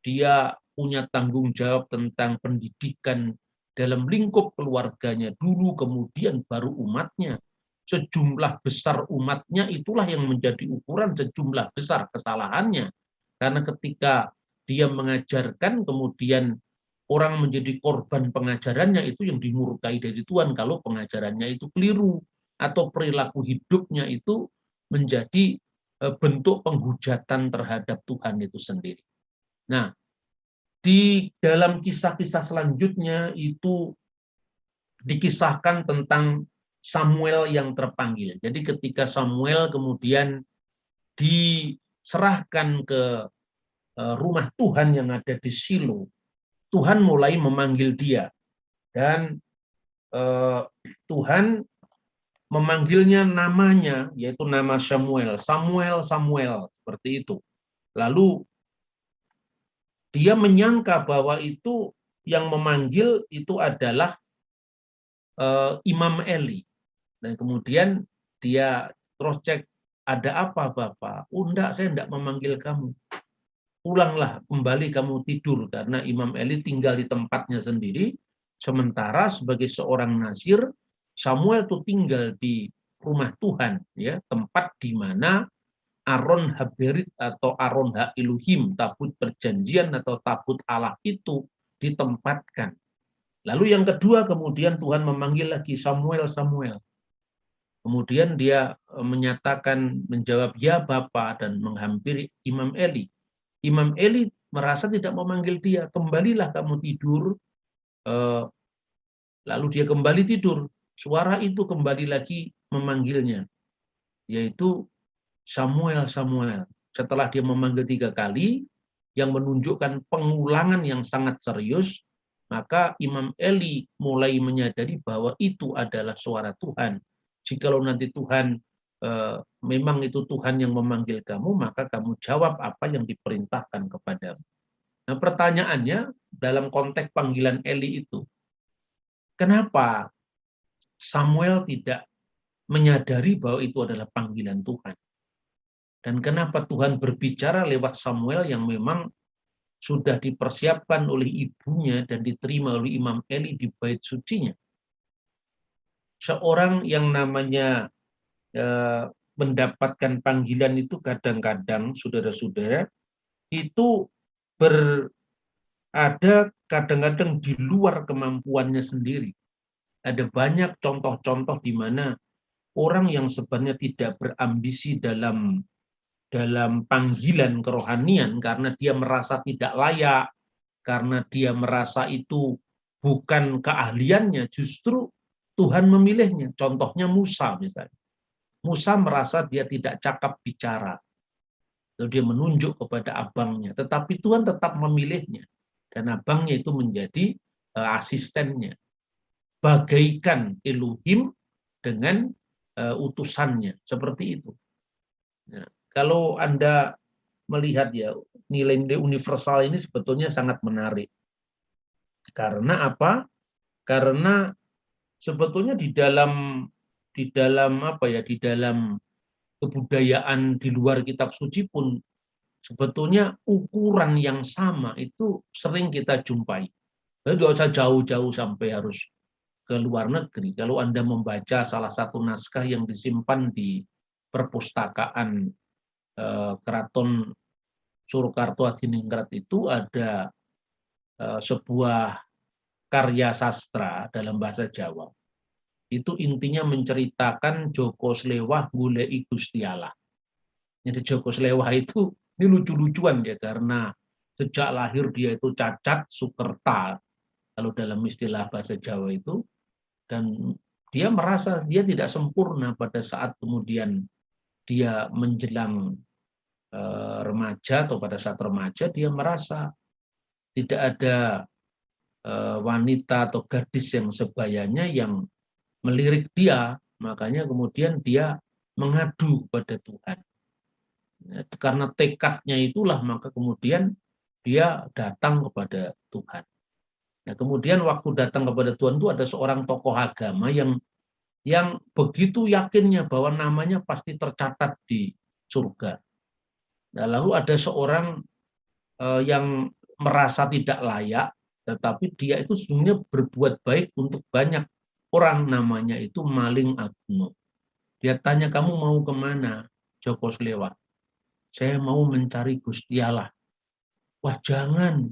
dia punya tanggung jawab tentang pendidikan dalam lingkup keluarganya dulu, kemudian baru umatnya. Sejumlah besar umatnya itulah yang menjadi ukuran sejumlah besar kesalahannya. Karena ketika dia mengajarkan, kemudian orang menjadi korban pengajarannya, itu yang dimurkai dari Tuhan kalau pengajarannya itu keliru, atau perilaku hidupnya itu menjadi bentuk penghujatan terhadap Tuhan itu sendiri. Nah, di dalam kisah-kisah selanjutnya itu dikisahkan tentang Samuel yang terpanggil. Jadi ketika Samuel kemudian diserahkan ke rumah Tuhan yang ada di Shilo, Tuhan mulai memanggil dia, dan Tuhan memanggilnya namanya, yaitu nama Samuel. Samuel, Samuel, seperti itu. Lalu dia menyangka bahwa itu yang memanggil itu adalah Imam Eli. Dan kemudian dia cross check, ada apa Bapak? Oh enggak, saya enggak memanggil kamu. Pulanglah, kembali kamu tidur, karena Imam Eli tinggal di tempatnya sendiri, sementara sebagai seorang nazir, Samuel itu tinggal di rumah Tuhan, ya, tempat di mana Aron Haberit atau Aron Ha-Elohim, tabut perjanjian atau tabut Allah itu ditempatkan. Lalu yang kedua, kemudian Tuhan memanggil lagi Samuel, Samuel. Kemudian dia menyatakan, menjawab ya Bapa, dan menghampiri Imam Eli. Imam Eli merasa tidak memanggil dia, kembalilah kamu tidur. Lalu dia kembali tidur. Suara itu kembali lagi memanggilnya, yaitu Samuel, Samuel. Setelah dia memanggil 3 kali, yang menunjukkan pengulangan yang sangat serius, maka Imam Eli mulai menyadari bahwa itu adalah suara Tuhan. Jikalau nanti Tuhan memang itu Tuhan yang memanggil kamu, maka kamu jawab apa yang diperintahkan kepadamu. Nah, pertanyaannya dalam konteks panggilan Eli itu, kenapa Samuel tidak menyadari bahwa itu adalah panggilan Tuhan? Dan kenapa Tuhan berbicara lewat Samuel yang memang sudah dipersiapkan oleh ibunya dan diterima oleh Imam Eli di bait sucinya? Seorang yang namanya mendapatkan panggilan itu kadang-kadang, saudara-saudara, itu ada kadang-kadang di luar kemampuannya sendiri. Ada banyak contoh-contoh di mana orang yang sebenarnya tidak berambisi dalam panggilan kerohanian karena dia merasa tidak layak, karena dia merasa itu bukan keahliannya, justru Tuhan memilihnya. Contohnya Musa misalnya. Musa merasa dia tidak cakap bicara, lalu dia menunjuk kepada abangnya, tetapi Tuhan tetap memilihnya, dan abangnya itu menjadi asistennya, bagaikan Elohim dengan utusannya, seperti itu. Nah, kalau Anda melihat ya, nilai-nilai universal ini sebetulnya sangat menarik. Karena apa? Karena sebetulnya di dalam apa ya, di dalam kebudayaan di luar kitab suci pun sebetulnya ukuran yang sama itu sering kita jumpai. Jadi nggak usah jauh-jauh sampai harus ke luar negeri. Kalau Anda membaca salah satu naskah yang disimpan di perpustakaan Keraton Surakarta Hadiningrat, itu ada sebuah karya sastra dalam bahasa Jawa. Itu intinya menceritakan Joko Slewah goleki Gusti Allah. Jadi Joko Slewah itu ini lucu-lucuan ya, karena sejak lahir dia itu cacat sukerta kalau dalam istilah bahasa Jawa itu, dan dia merasa dia tidak sempurna pada saat kemudian dia menjelang remaja, atau pada saat remaja dia merasa tidak ada wanita atau gadis yang sebayanya yang melirik dia, makanya kemudian dia mengadu kepada Tuhan. Karena tekadnya itulah maka kemudian dia datang kepada Tuhan. Nah, kemudian waktu datang kepada Tuhan itu ada seorang tokoh agama yang begitu yakinnya bahwa namanya pasti tercatat di surga. Nah, lalu ada seorang yang merasa tidak layak, tetapi dia itu sebenarnya berbuat baik untuk banyak orang, namanya itu Maling Agno. Dia tanya, kamu mau kemana, Joko Slewak? Saya mau mencari Gusti Allah. Wah, jangan.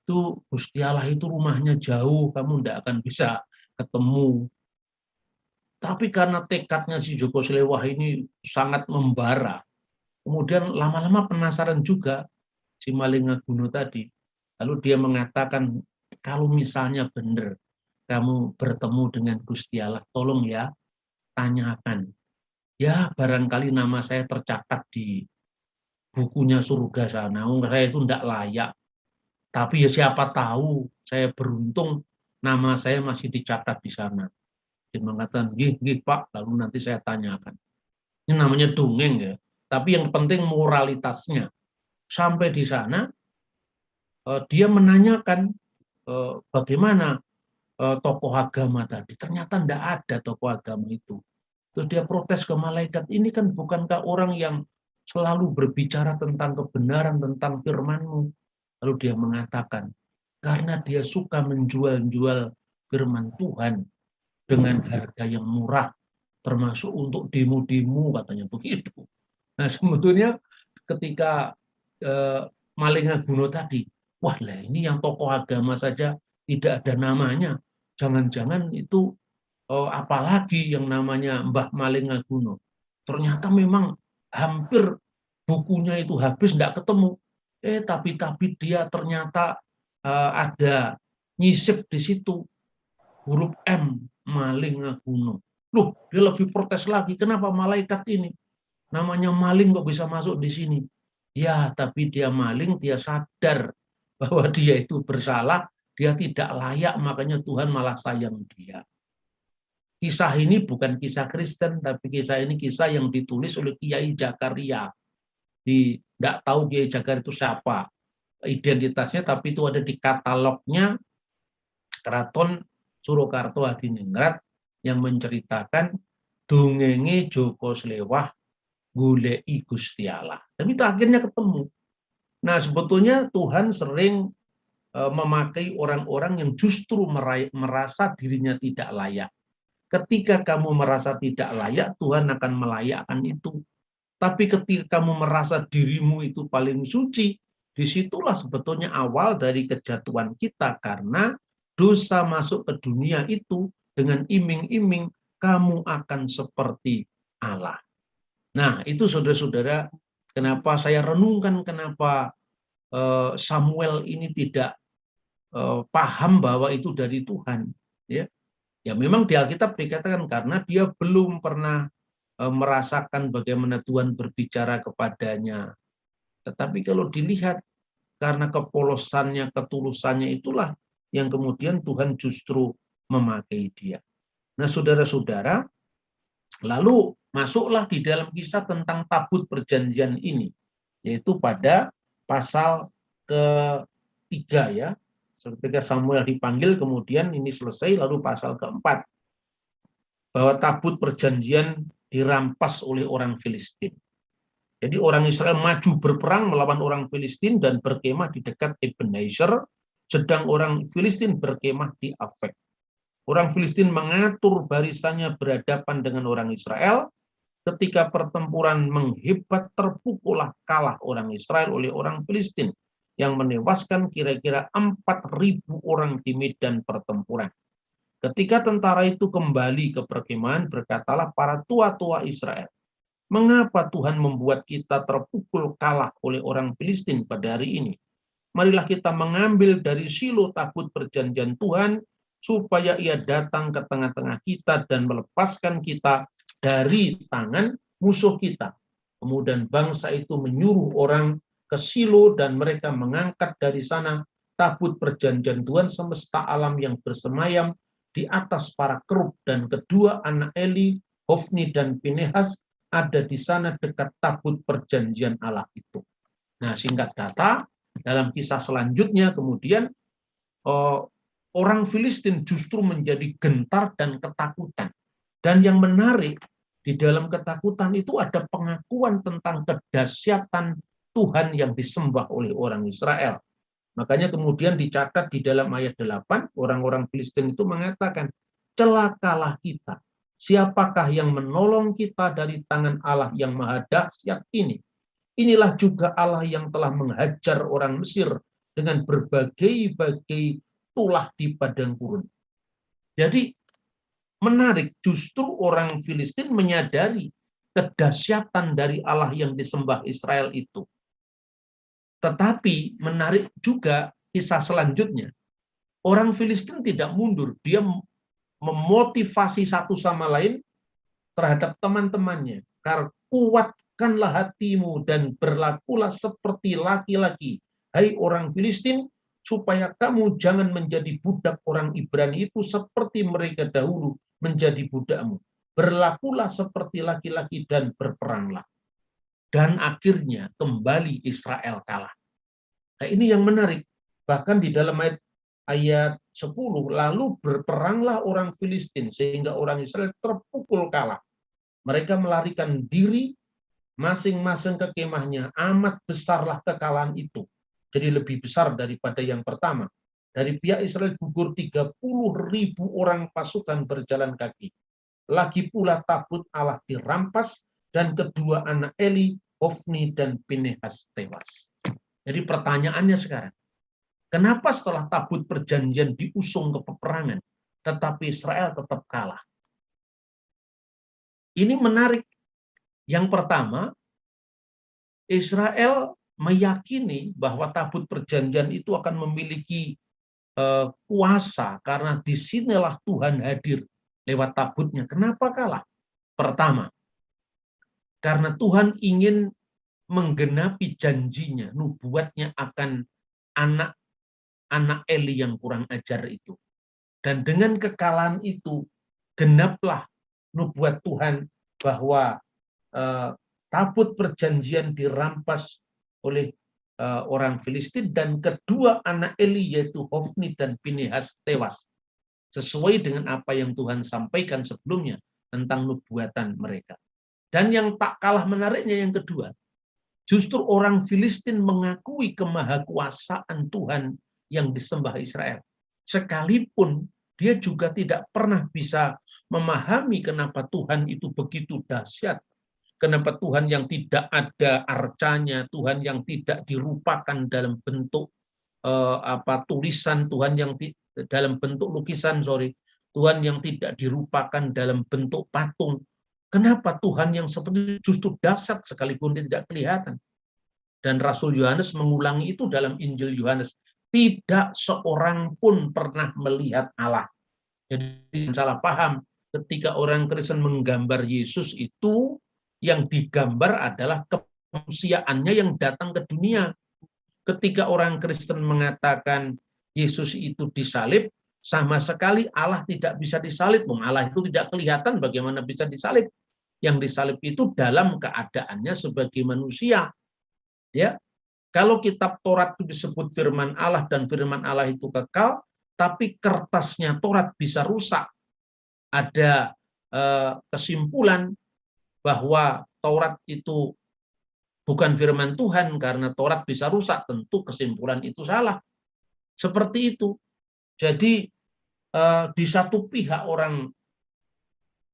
Itu Gusti Allah itu rumahnya jauh, kamu tidak akan bisa ketemu. Tapi karena tekadnya si Joko Slewak ini sangat membara, kemudian lama-lama penasaran juga si Malingaguno tadi. Lalu dia mengatakan, kalau misalnya benar kamu bertemu dengan Gusti Allah, tolong ya, tanyakan. Ya, barangkali nama saya tercatat di bukunya surga sana. Saya itu tidak layak. Tapi ya siapa tahu saya beruntung nama saya masih dicatat di sana. Dia mengatakan, gih Pak, lalu nanti saya tanyakan. Ini namanya dongeng ya. Tapi yang penting moralitasnya. Sampai di sana, dia menanyakan bagaimana tokoh agama tadi. Ternyata tidak ada tokoh agama itu. Terus dia protes ke malaikat, ini kan bukankah orang yang selalu berbicara tentang kebenaran, tentang firman-Mu. Lalu dia mengatakan, karena dia suka menjual-jual firman Tuhan dengan harga yang murah, termasuk untuk demo-demo, katanya begitu. Nah, sebetulnya ketika Malingaguno tadi, wah lah ini yang tokoh agama saja tidak ada namanya, jangan-jangan itu apalagi yang namanya Mbah Malingaguno. Ternyata memang hampir bukunya itu habis, tidak ketemu. Tapi dia ternyata ada nyisip di situ huruf M, Malingaguno. Loh, dia lebih protes lagi. Kenapa malaikat ini namanya maling kok bisa masuk di sini? Ya, tapi dia maling, dia sadar bahwa dia itu bersalah, dia tidak layak, makanya Tuhan malah sayang dia. Kisah ini bukan kisah Kristen, tapi kisah ini kisah yang ditulis oleh Kiai Jakaria. Tidak tahu Kiai Jakaria itu siapa identitasnya, tapi itu ada di katalognya Keraton Surakarta Hadiningrat yang menceritakan dongenge Joko Slewak goleki Gusti Allah. Tapi itu akhirnya ketemu. Nah, sebetulnya Tuhan sering memakai orang-orang yang justru merasa dirinya tidak layak. Ketika kamu merasa tidak layak, Tuhan akan melayakkan itu. Tapi ketika kamu merasa dirimu itu paling suci, disitulah sebetulnya awal dari kejatuhan kita. Karena dosa masuk ke dunia itu dengan iming-iming kamu akan seperti Allah. Nah, itu saudara-saudara, kenapa saya renungkan kenapa Samuel ini tidak paham bahwa itu dari Tuhan. Ya memang di Alkitab dikatakan karena dia belum pernah merasakan bagaimana Tuhan berbicara kepadanya. Tetapi kalau dilihat karena kepolosannya, ketulusannya itulah yang kemudian Tuhan justru memakai dia. Nah, saudara-saudara, lalu masuklah di dalam kisah tentang tabut perjanjian ini, yaitu pada pasal ketiga ya. Ketika Samuel dipanggil, kemudian ini selesai, lalu pasal keempat, bahwa tabut perjanjian dirampas oleh orang Filistin. Jadi orang Israel maju berperang melawan orang Filistin dan berkemah di dekat Ebenezer, sedang orang Filistin berkemah di Afek. Orang Filistin mengatur barisannya berhadapan dengan orang Israel. Ketika pertempuran menghebat, terpukullah kalah orang Israel oleh orang Filistin yang menewaskan kira-kira 4.000 orang di medan pertempuran. Ketika tentara itu kembali ke perkemahan, berkatalah para tua-tua Israel, mengapa Tuhan membuat kita terpukul kalah oleh orang Filistin pada hari ini? Marilah kita mengambil dari Silo tabut perjanjian Tuhan, supaya ia datang ke tengah-tengah kita dan melepaskan kita dari tangan musuh kita. Kemudian bangsa itu menyuruh orang ke Silo dan mereka mengangkat dari sana tabut perjanjian Tuhan, semesta alam yang bersemayam di atas para kerub, dan kedua anak Eli, Hofni dan Pinehas, ada di sana dekat tabut perjanjian Allah itu. Nah, singkat kata, dalam kisah selanjutnya kemudian orang Filistin justru menjadi gentar dan ketakutan. Dan yang menarik, di dalam ketakutan itu ada pengakuan tentang kedahsyatan Tuhan yang disembah oleh orang Israel. Makanya kemudian dicatat di dalam ayat 8, orang-orang Filistin itu mengatakan, celakalah kita. Siapakah yang menolong kita dari tangan Allah yang maha dahsyat ini? Inilah juga Allah yang telah menghajar orang Mesir dengan berbagai-bagai tulah di padang gurun. Jadi menarik, justru orang Filistin menyadari kedahsyatan dari Allah yang disembah Israel itu. Tetapi menarik juga kisah selanjutnya. Orang Filistin tidak mundur, dia memotivasi satu sama lain terhadap teman-temannya. Karena kuatkanlah hatimu dan berlakulah seperti laki-laki, hai orang Filistin, supaya kamu jangan menjadi budak orang Ibrani itu seperti mereka dahulu menjadi budakmu. Berlakulah seperti laki-laki dan berperanglah. Dan akhirnya kembali Israel kalah. Nah, ini yang menarik. Bahkan di dalam ayat 10, lalu berperanglah orang Filistin sehingga orang Israel terpukul kalah. Mereka melarikan diri masing-masing ke kemahnya. Amat besarlah kekalahan itu. Jadi lebih besar daripada yang pertama. Dari pihak Israel gugur 30.000 orang pasukan berjalan kaki. Lagi pula tabut Allah dirampas dan kedua anak Eli, Hofni dan Pinehas tewas. Jadi pertanyaannya sekarang, kenapa setelah tabut perjanjian diusung ke peperangan, tetapi Israel tetap kalah? Ini menarik. Yang pertama, Israel meyakini bahwa tabut perjanjian itu akan memiliki kuasa karena disinilah Tuhan hadir lewat tabutnya. Kenapa kalah? Pertama, karena Tuhan ingin menggenapi janjinya, nubuatnya akan anak Eli yang kurang ajar itu. Dan dengan kekalahan itu, genaplah nubuat Tuhan bahwa tabut perjanjian dirampas oleh orang Filistin dan kedua anak Eli yaitu Hofni dan Pinehas tewas. Sesuai dengan apa yang Tuhan sampaikan sebelumnya tentang nubuatan mereka. Dan yang tak kalah menariknya yang kedua, justru orang Filistin mengakui kemahakuasaan Tuhan yang disembah Israel. Sekalipun dia juga tidak pernah bisa memahami kenapa Tuhan itu begitu dahsyat. Kenapa Tuhan yang tidak ada arcanya, Tuhan yang tidak dirupakan dalam bentuk tulisan, Tuhan yang dalam bentuk lukisan, Tuhan yang tidak dirupakan dalam bentuk patung. Kenapa Tuhan yang seperti justru dahsyat sekalipun dia tidak kelihatan? Dan Rasul Yohanes mengulangi itu dalam Injil Yohanes. Tidak seorang pun pernah melihat Allah. Jadi salah paham ketika orang Kristen menggambar Yesus itu, yang digambar adalah kemanusiaannya yang datang ke dunia. Ketika orang Kristen mengatakan Yesus itu disalib, sama sekali Allah tidak bisa disalib. Allah itu tidak kelihatan, bagaimana bisa disalib? Yang disalib itu dalam keadaannya sebagai manusia. Ya, kalau kitab Taurat itu disebut firman Allah dan firman Allah itu kekal, tapi kertasnya Taurat bisa rusak. Ada kesimpulan bahwa Taurat itu bukan firman Tuhan karena Taurat bisa rusak, tentu kesimpulan itu salah. Seperti itu. Jadi di satu pihak orang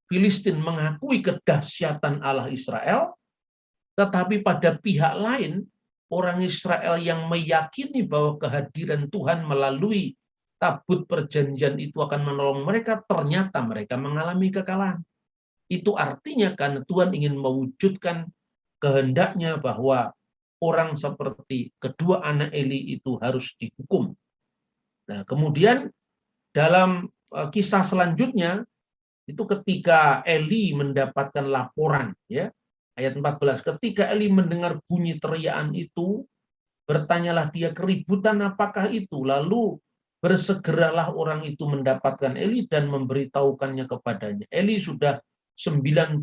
Filistin mengakui kedahsyatan Allah Israel, tetapi pada pihak lain orang Israel yang meyakini bahwa kehadiran Tuhan melalui tabut perjanjian itu akan menolong mereka, ternyata mereka mengalami kekalahan. Itu artinya karena Tuhan ingin mewujudkan kehendaknya bahwa orang seperti kedua anak Eli itu harus dihukum. Nah, kemudian dalam kisah selanjutnya itu ketika Eli mendapatkan laporan, ya, ayat 14, ketika Eli mendengar bunyi teriakan itu, Bertanyalah dia, keributan apakah itu? Lalu bersegeralah orang itu mendapatkan Eli dan memberitahukannya kepadanya. Eli sudah 98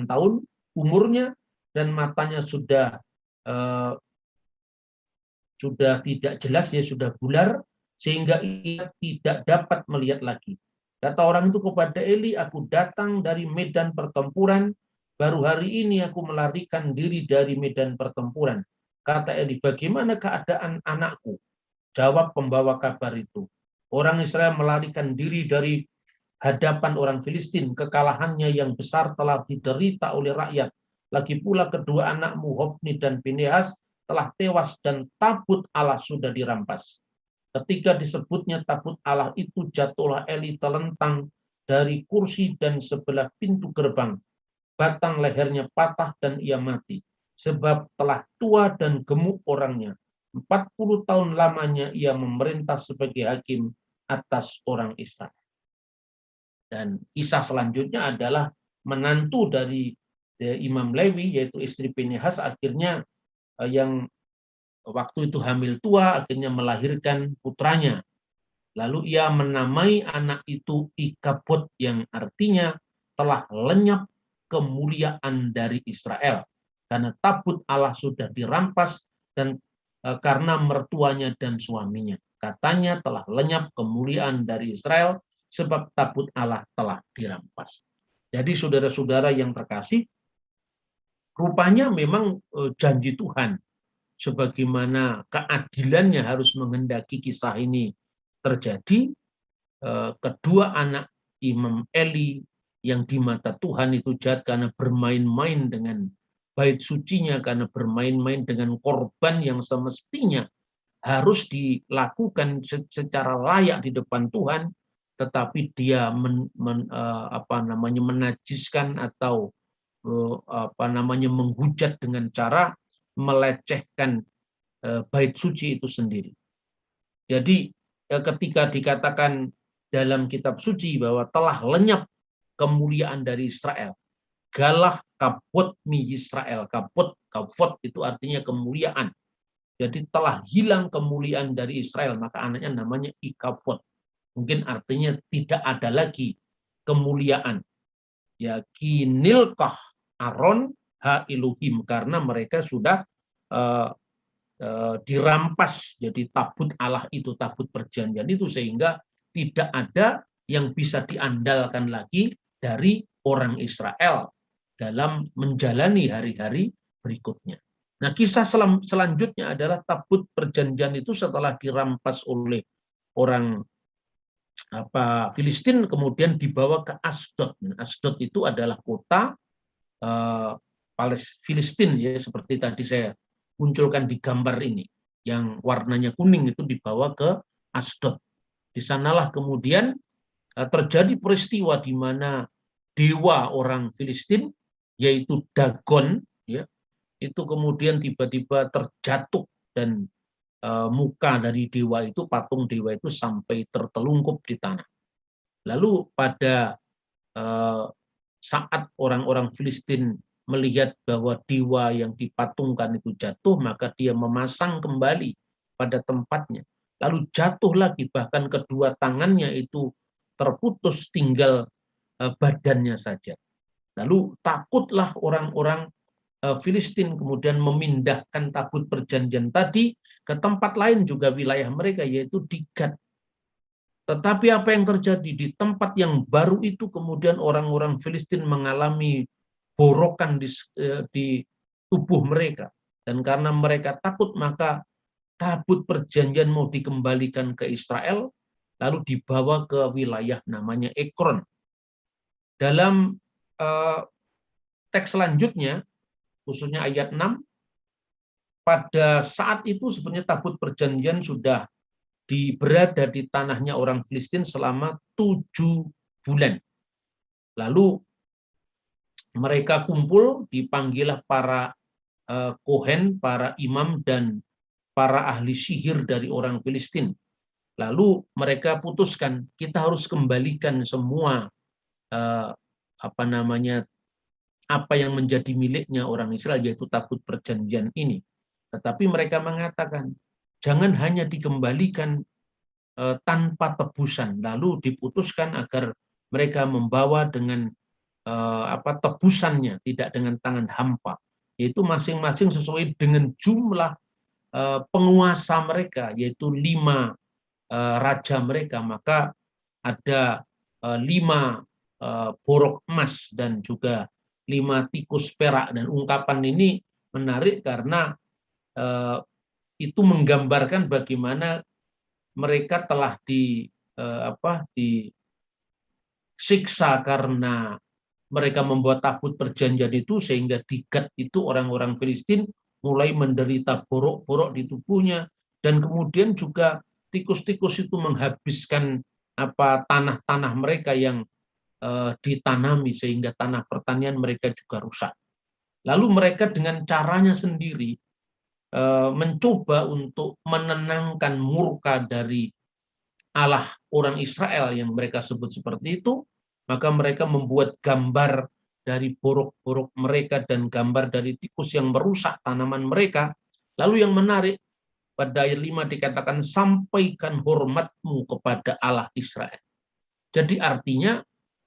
tahun umurnya dan matanya eh, sudah tidak jelas, ya sudah bular, sehingga ia tidak dapat melihat lagi. Kata orang itu kepada Eli, aku datang dari medan pertempuran, baru hari ini aku melarikan diri dari medan pertempuran. Kata Eli, bagaimana keadaan anakku? Jawab pembawa kabar itu, orang Israel melarikan diri dari hadapan orang Filistin. Kekalahannya yang besar telah diderita oleh rakyat. Lagi pula kedua anakmu Hofni dan Pinehas telah tewas dan tabut Allah sudah dirampas. Ketika disebutnya tabut Allah itu, jatuhlah Eli telentang dari kursi dan sebelah pintu gerbang. Batang lehernya patah dan ia mati. Sebab telah tua dan gemuk orangnya. 40 tahun lamanya ia memerintah sebagai hakim atas orang Israel. Dan kisah selanjutnya adalah menantu dari Imam Lewi, yaitu istri Pinehas, akhirnya yang waktu itu hamil tua, akhirnya melahirkan putranya. Lalu ia menamai anak itu Ikabod, yang artinya telah lenyap kemuliaan dari Israel. Karena tabut Allah sudah dirampas dan karena mertuanya dan suaminya. Katanya telah lenyap kemuliaan dari Israel sebab tabut Allah telah dirampas. Jadi saudara-saudara yang terkasih, rupanya memang janji Tuhan sebagaimana keadilannya harus menghendaki kisah ini terjadi. Kedua anak Imam Eli yang di mata Tuhan itu jahat karena bermain-main dengan bait sucinya, karena bermain-main dengan korban yang semestinya harus dilakukan secara layak di depan Tuhan, tetapi dia menajiskan atau menghujat dengan cara melecehkan bait suci itu sendiri. Jadi ketika dikatakan dalam kitab suci bahwa telah lenyap kemuliaan dari Israel, galah kapot mi Israel, kapot itu artinya kemuliaan. Jadi telah hilang kemuliaan dari Israel, maka anaknya namanya Ikavod. Mungkin artinya tidak ada lagi kemuliaan. Ya, kinilkah Aron ha Elohim, karena mereka sudah dirampas. Jadi tabut Allah itu, tabut perjanjian itu, sehingga tidak ada yang bisa diandalkan lagi dari orang Israel dalam menjalani hari-hari berikutnya. Nah, kisah selanjutnya adalah tabut perjanjian itu setelah dirampas oleh orang Filistin, kemudian dibawa ke Asdod. Asdod itu adalah kota Filistin, ya, seperti tadi saya munculkan di gambar ini, yang warnanya kuning itu dibawa ke Asdod. Di sanalah kemudian terjadi peristiwa di mana dewa orang Filistin, yaitu Dagon, ya, itu kemudian tiba-tiba terjatuh dan muka dari dewa itu, patung dewa itu sampai tertelungkup di tanah. Lalu pada saat orang-orang Filistin melihat bahwa dewa yang dipatungkan itu jatuh, maka dia memasang kembali pada tempatnya. Lalu jatuh lagi, bahkan kedua tangannya itu terputus, tinggal badannya saja. Lalu takutlah orang-orang Filistin, kemudian memindahkan tabut perjanjian tadi ke tempat lain juga wilayah mereka, yaitu di Gad. Tetapi apa yang terjadi di tempat yang baru itu, kemudian orang-orang Filistin mengalami borokan di tubuh mereka. Dan karena mereka takut, maka tabut perjanjian mau dikembalikan ke Israel, lalu dibawa ke wilayah namanya Ekron. Dalam teks selanjutnya, khususnya ayat 6, pada saat itu sebenarnya tabut perjanjian sudah berada di tanahnya orang Filistin selama 7 bulan. Lalu mereka kumpul, dipanggillah para kohen, para imam, dan para ahli sihir dari orang Filistin. Lalu mereka putuskan, kita harus kembalikan semua apa yang menjadi miliknya orang Israel, yaitu tabut perjanjian ini. Tetapi mereka mengatakan, jangan hanya dikembalikan tanpa tebusan, lalu diputuskan agar mereka membawa dengan tebusannya, tidak dengan tangan hampa, yaitu masing-masing sesuai dengan jumlah penguasa mereka, yaitu 5 raja mereka. Maka ada 5 borok emas dan juga 5 tikus perak. Dan ungkapan ini menarik karena itu menggambarkan bagaimana mereka telah disiksa karena mereka membuat tabut perjanjian itu, sehingga di Gad itu orang-orang Filistin mulai menderita borok-borok di tubuhnya, dan kemudian juga tikus-tikus itu menghabiskan tanah-tanah mereka yang ditanami, sehingga tanah pertanian mereka juga rusak. Lalu mereka dengan caranya sendiri mencoba untuk menenangkan murka dari Allah orang Israel yang mereka sebut seperti itu. Maka mereka membuat gambar dari borok-borok mereka dan gambar dari tikus yang merusak tanaman mereka. Lalu yang menarik, pada ayat 5 dikatakan, sampaikan hormatmu kepada Allah Israel. Jadi artinya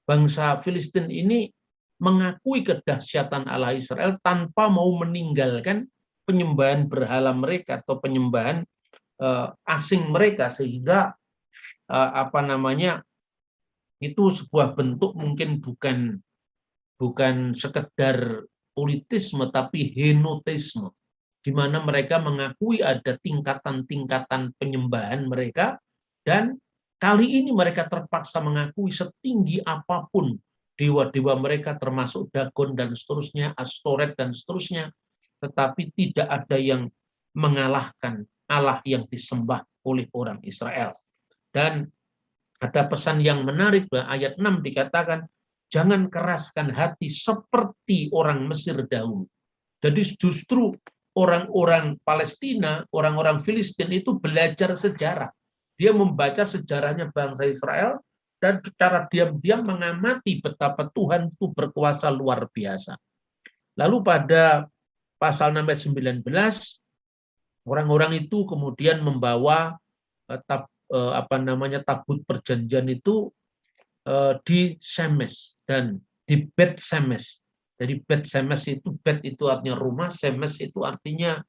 bangsa Filistin ini mengakui kedahsyatan Allah Israel tanpa mau meninggalkan penyembahan berhala mereka atau penyembahan asing mereka, sehingga itu sebuah bentuk mungkin bukan sekedar politisme, tapi henotisme, di mana mereka mengakui ada tingkatan-tingkatan penyembahan mereka, dan kali ini mereka terpaksa mengakui setinggi apapun dewa-dewa mereka, termasuk Dagon dan seterusnya, Astoret dan seterusnya, tetapi tidak ada yang mengalahkan Allah yang disembah oleh orang Israel. Dan ada pesan yang menarik, ayat 6 dikatakan, jangan keraskan hati seperti orang Mesir dahulu. Jadi justru orang-orang Palestina, orang-orang Filistin itu belajar sejarah. Dia membaca sejarahnya bangsa Israel dan secara diam-diam mengamati betapa Tuhan itu berkuasa luar biasa. Lalu pada pasal 6 ayat 19, orang-orang itu kemudian membawa tabut perjanjian itu di Semes dan di Bet Semes. Jadi Bet Semes itu, Bet itu artinya rumah, Semes itu artinya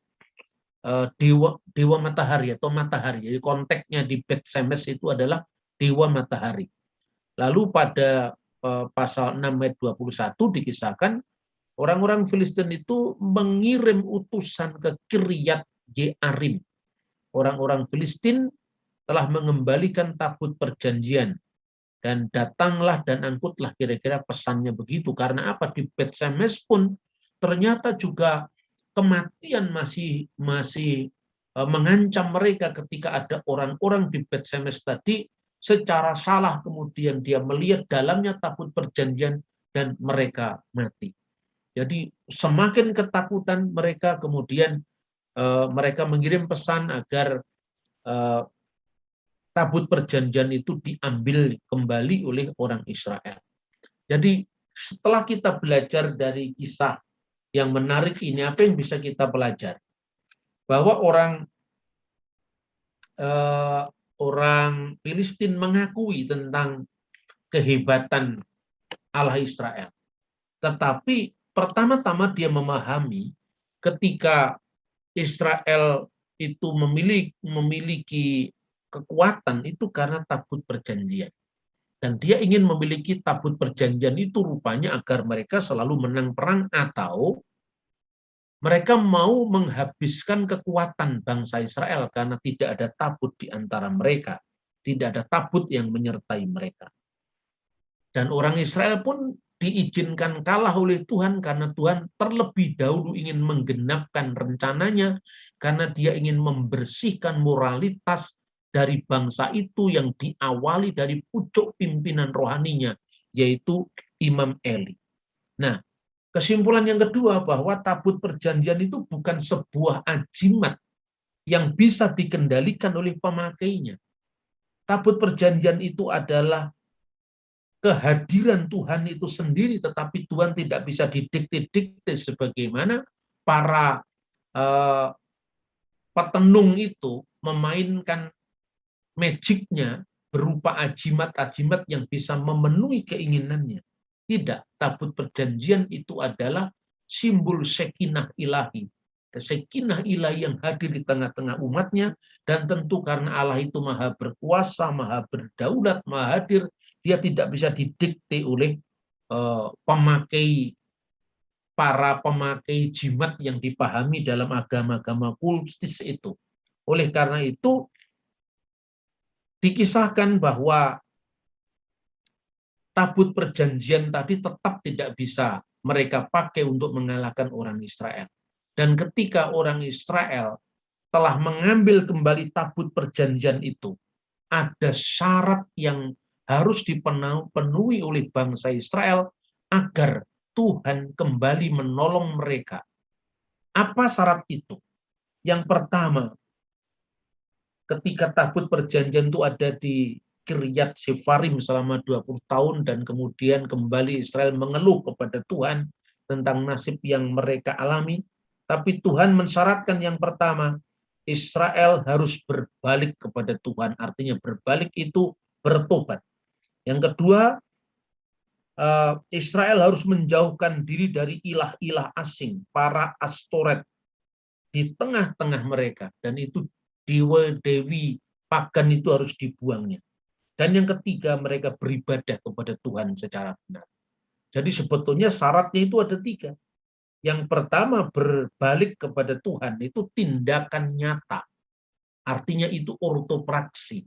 dewa matahari atau matahari. Jadi konteksnya di Bet Semes itu adalah dewa matahari. Lalu pada pasal 6 ayat 21 dikisahkan orang-orang Filistin itu mengirim utusan ke Kiryat Yearim. Orang-orang Filistin telah mengembalikan tabut perjanjian, dan datanglah dan angkutlah, kira-kira pesannya begitu. Karena apa? Di Bet Semes pun ternyata juga kematian masih mengancam mereka ketika ada orang-orang di Bet Semes tadi secara salah kemudian dia melihat dalamnya tabut perjanjian dan mereka mati. Jadi semakin ketakutan mereka, kemudian mereka mengirim pesan agar tabut perjanjian itu diambil kembali oleh orang Israel. Jadi setelah kita belajar dari kisah yang menarik ini, apa yang bisa kita pelajari? Bahwa orang Filistin mengakui tentang kehebatan Allah Israel. Tetapi pertama-tama dia memahami ketika Israel itu memiliki kekuatan itu karena tabut perjanjian. Dan dia ingin memiliki tabut perjanjian itu rupanya agar mereka selalu menang perang, atau mereka mau menghabiskan kekuatan bangsa Israel karena tidak ada tabut di antara mereka. Tidak ada tabut yang menyertai mereka. Dan orang Israel pun diizinkan kalah oleh Tuhan karena Tuhan terlebih dahulu ingin menggenapkan rencananya, karena dia ingin membersihkan moralitas dari bangsa itu yang diawali dari pucuk pimpinan rohaninya, yaitu Imam Eli. Nah, kesimpulan yang kedua bahwa tabut perjanjian itu bukan sebuah ajimat yang bisa dikendalikan oleh pemakainya. Tabut perjanjian itu adalah kehadiran Tuhan itu sendiri, tetapi Tuhan tidak bisa didikte-dikte sebagaimana para petenung itu memainkan magicnya berupa ajimat-ajimat yang bisa memenuhi keinginannya. Tidak, tabut perjanjian itu adalah simbol sekinah ilahi. Sekinah ilahi yang hadir di tengah-tengah umatnya, dan tentu karena Allah itu maha berkuasa, maha berdaulat, maha hadir, dia tidak bisa didikte oleh para pemakai jimat yang dipahami dalam agama-agama kultis itu. Oleh karena itu, dikisahkan bahwa tabut perjanjian tadi tetap tidak bisa mereka pakai untuk mengalahkan orang Israel. Dan ketika orang Israel telah mengambil kembali tabut perjanjian itu, ada syarat yang harus dipenuhi oleh bangsa Israel agar Tuhan kembali menolong mereka. Apa syarat itu? Yang pertama, ketika tabut perjanjian itu ada di Kiryat Sefarim selama 20 tahun dan kemudian kembali Israel mengeluh kepada Tuhan tentang nasib yang mereka alami, tapi Tuhan mensyaratkan yang pertama, Israel harus berbalik kepada Tuhan, artinya berbalik itu bertobat. Yang kedua, Israel harus menjauhkan diri dari ilah-ilah asing, para Astoret di tengah-tengah mereka, dan itu dewa-dewi pagan itu harus dibuangnya. Dan yang ketiga, mereka beribadah kepada Tuhan secara benar. Jadi sebetulnya syaratnya itu ada 3. Yang pertama, berbalik kepada Tuhan, itu tindakan nyata. Artinya itu ortopraksi,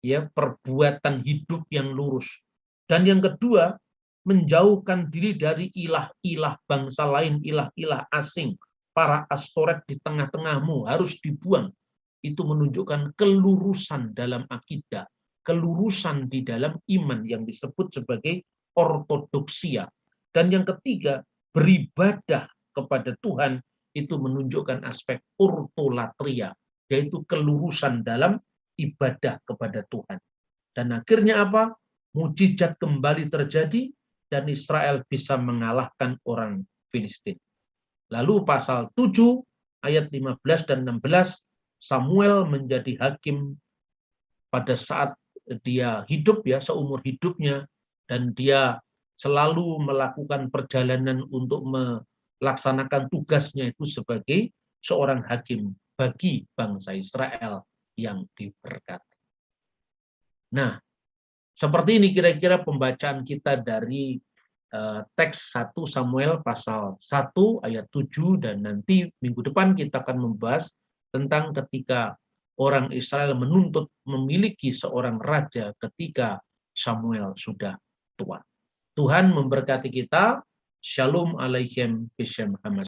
ya, perbuatan hidup yang lurus. Dan yang kedua, menjauhkan diri dari ilah-ilah bangsa lain, ilah-ilah asing, para Astoret di tengah-tengahmu harus dibuang. Itu menunjukkan kelurusan dalam akidah, kelurusan di dalam iman yang disebut sebagai ortodoksia. Dan yang ketiga, beribadah kepada Tuhan itu menunjukkan aspek ortolatria, yaitu kelurusan dalam ibadah kepada Tuhan. Dan akhirnya apa? Mujizat kembali terjadi dan Israel bisa mengalahkan orang Filistin. Lalu pasal 7 ayat 15 dan 16, Samuel menjadi hakim pada saat dia hidup, ya, seumur hidupnya, dan dia selalu melakukan perjalanan untuk melaksanakan tugasnya itu sebagai seorang hakim bagi bangsa Israel yang diberkati. Nah, seperti ini kira-kira pembacaan kita dari teks 1 Samuel pasal 1 ayat 7, dan nanti minggu depan kita akan membahas tentang ketika orang Israel menuntut memiliki seorang raja ketika Samuel sudah tua. Tuhan memberkati kita. Shalom Aleichem B'Shem Hamashiach.